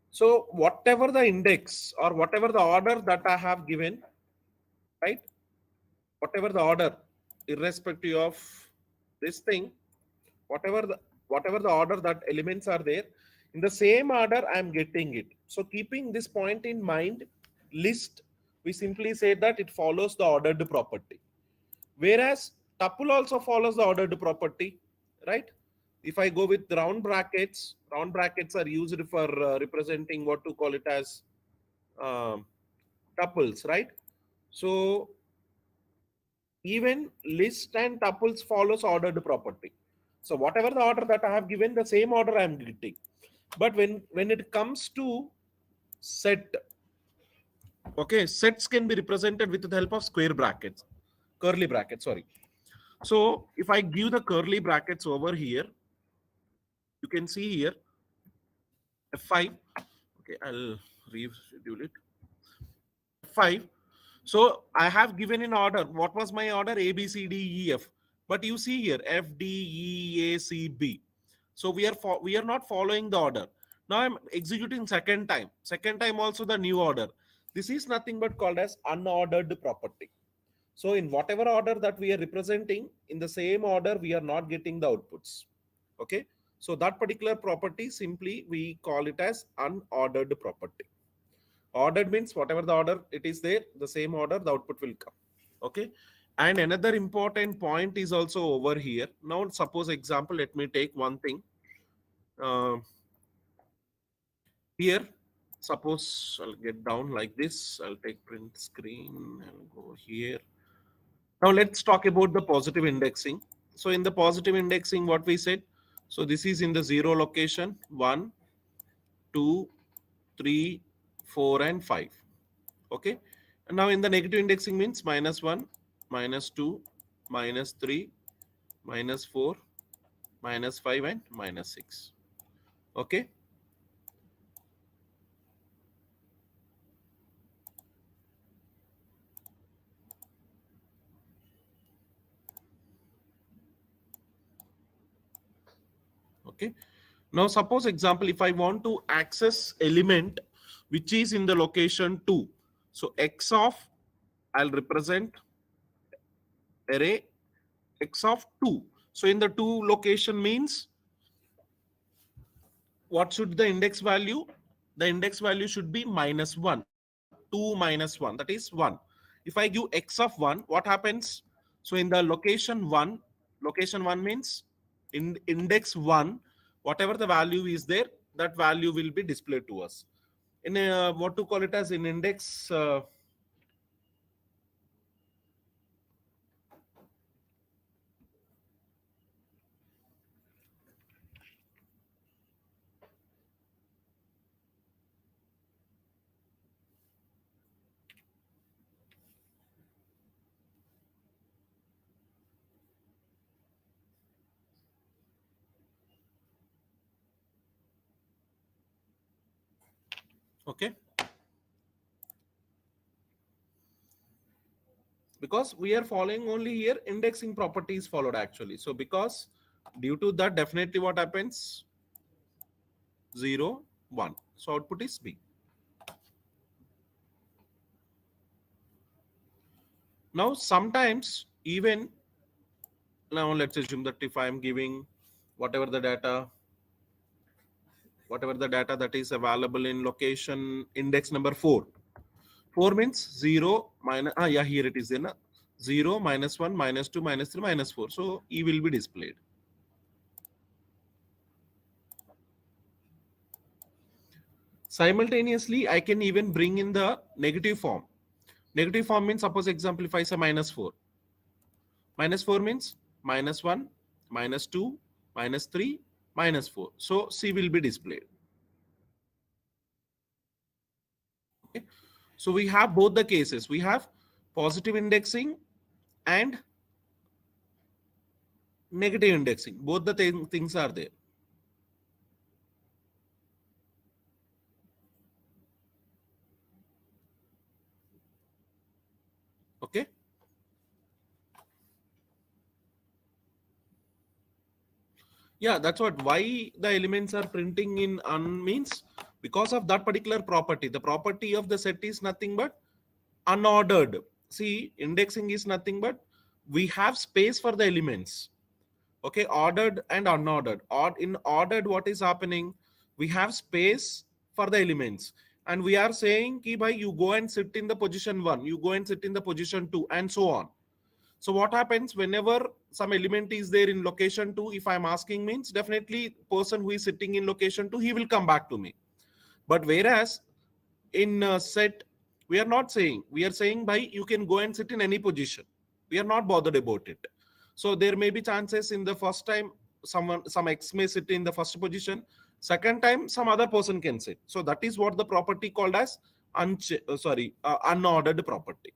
So whatever the index or whatever the order that I have given, right? Whatever the order, irrespective of this thing, whatever the order that elements are there, in the same order I am getting it. So keeping this point in mind, list, we simply say that it follows the ordered property. Whereas tuple also follows the ordered property, right? If I go with round brackets are used for representing what to call it as um, tuples, right? So even list and tuples follows ordered property. So whatever the order that I have given, the same order I am getting. But when it comes to set, okay, sets can be represented with the help of square brackets, curly brackets, sorry. So if I give the curly brackets over here, you can see here F5. Okay, I'll reschedule it. F5. So I have given in order. What was my order? A, B, C, D, E, F. But you see here F, D, E, A, C, B. So we are not following the order. Now I'm executing second time. Second time also the new order. This is nothing but called as unordered property. So in whatever order that we are representing, in the same order we are not getting the outputs. Okay. So that particular property, simply we call it as unordered property. Ordered means whatever the order it is there, the same order the output will come. Okay. And another important point is also over here. Now suppose example, let me take one thing. Uh, Here, suppose I'll get down like this. I'll take print screen and go here. Now let's talk about the positive indexing. So in the positive indexing, what we said, so this is in the 0 location, 1, 2, 3, 4, and 5. Okay. And now in the negative indexing means -1, -2, -3, -4, -5, and -6. Okay. Okay. Now suppose example, if I want to access element which is in the location 2. So x of, I'll represent array x of 2. So in the 2 location means what should the index value? The index value should be -1. 2 minus 1, that is 1. If I give x of 1, what happens? So in the location 1 means in index 1, whatever the value is there, that value will be displayed to us. In what to call it as in index Okay, because we are following only here indexing properties followed actually. So because due to that, definitely what happens, 0 1, so output is B. Now sometimes even, now let's assume that if I am giving whatever the data, that is available in location index number 4. 4 means 0 minus, yeah, here it is in 0 minus 1 minus 2 minus 3 minus 4. So E will be displayed. Simultaneously, I can even bring in the negative form. Negative form means, suppose example, if I say minus 4. Minus 4 means minus 1, minus 2, minus 3, minus 4. So C will be displayed. Okay. So we have both the cases. We have positive indexing and negative indexing. Both the things are there. Okay. Yeah, that's what, why the elements are printing in means because of that particular property. The property of the set is nothing but unordered. See, indexing is nothing but we have space for the elements. Okay, ordered and unordered. In ordered, what is happening? We have space for the elements, and we are saying ki bhai, you go and sit in the position 1, you go and sit in the position 2, and so on. So what happens whenever some element is there in location 2, if I'm asking means definitely person who is sitting in location 2, he will come back to me. But whereas in set, we are not saying, we are saying by you can go and sit in any position. We are not bothered about it. So there may be chances in the first time some X may sit in the first position, second time some other person can sit. So that is what the property called as unordered property.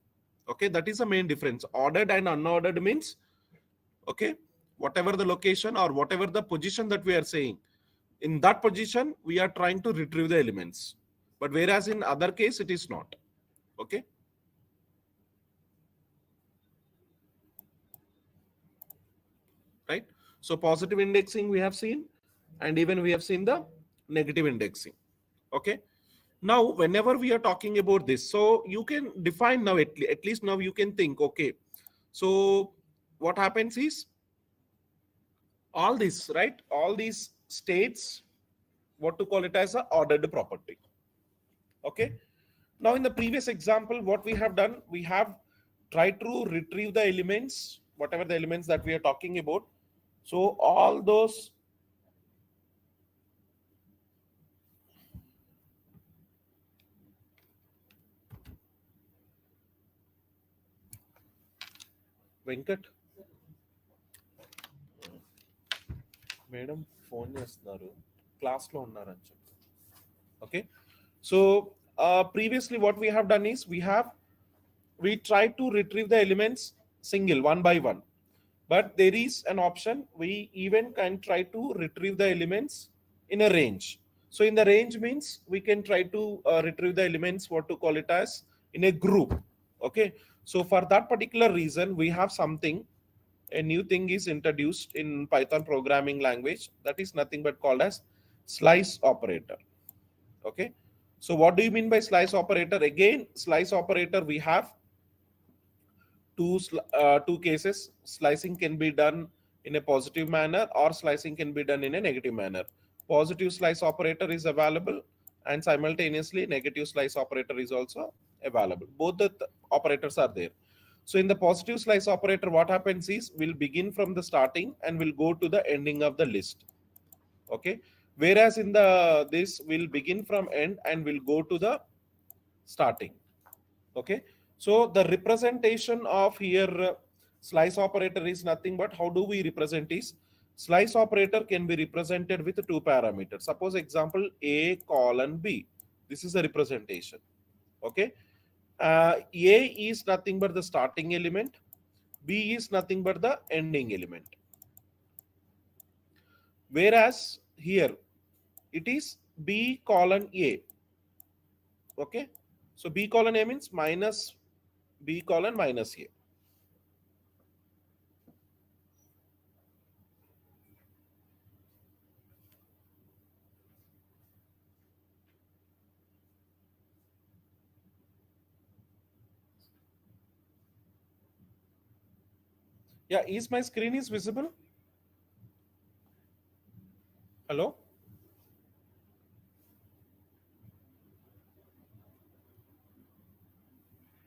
Okay, that is the main difference. Ordered and unordered means, okay, whatever the location or whatever the position that we are saying, in that position we are trying to retrieve the elements, but whereas in other case it is not. Okay, right? So positive indexing we have seen, and even we have seen the negative indexing. Okay, now whenever we are talking about this, so you can define now, at least now you can think, okay, so what happens is all this, right, all these states, what to call it as a ordered property. Okay, now in the previous example what we have done, we have tried to retrieve the elements, whatever the elements that we are talking about. So all those, Venkat, madam phone చేస్తున్నారు, క్లాస్లో ఉన్నారని చెప్పి. Okay, so previously what we have done is we try to retrieve the elements single, one by one, but there is an option we even can try to retrieve the elements in a range. So in the range means we can try to retrieve the elements, what to call it as, in a group. Okay, so for that particular reason we have something, a new thing is introduced in Python programming language, that is nothing but called as slice operator. Okay, so what do you mean by slice operator? Again, slice operator, we have two cases. Slicing can be done in a positive manner or slicing can be done in a negative manner. Positive slice operator is available, and simultaneously negative slice operator is also available. Both the operators are there. So in the positive slice operator, what happens is we'll begin from the starting and we'll go to the ending of the list. Okay, whereas in the this will begin from end and will go to the starting. Okay, so the representation of here slice operator is nothing but, how do we represent is, slice operator can be represented with two parameters. Suppose example a colon b, this is a representation. Okay, a is nothing but the starting element, b is nothing but the ending element. Whereas here it is b colon a. Okay. So B colon A means minus B colon minus A. Yeah, is my screen is visible? Hello?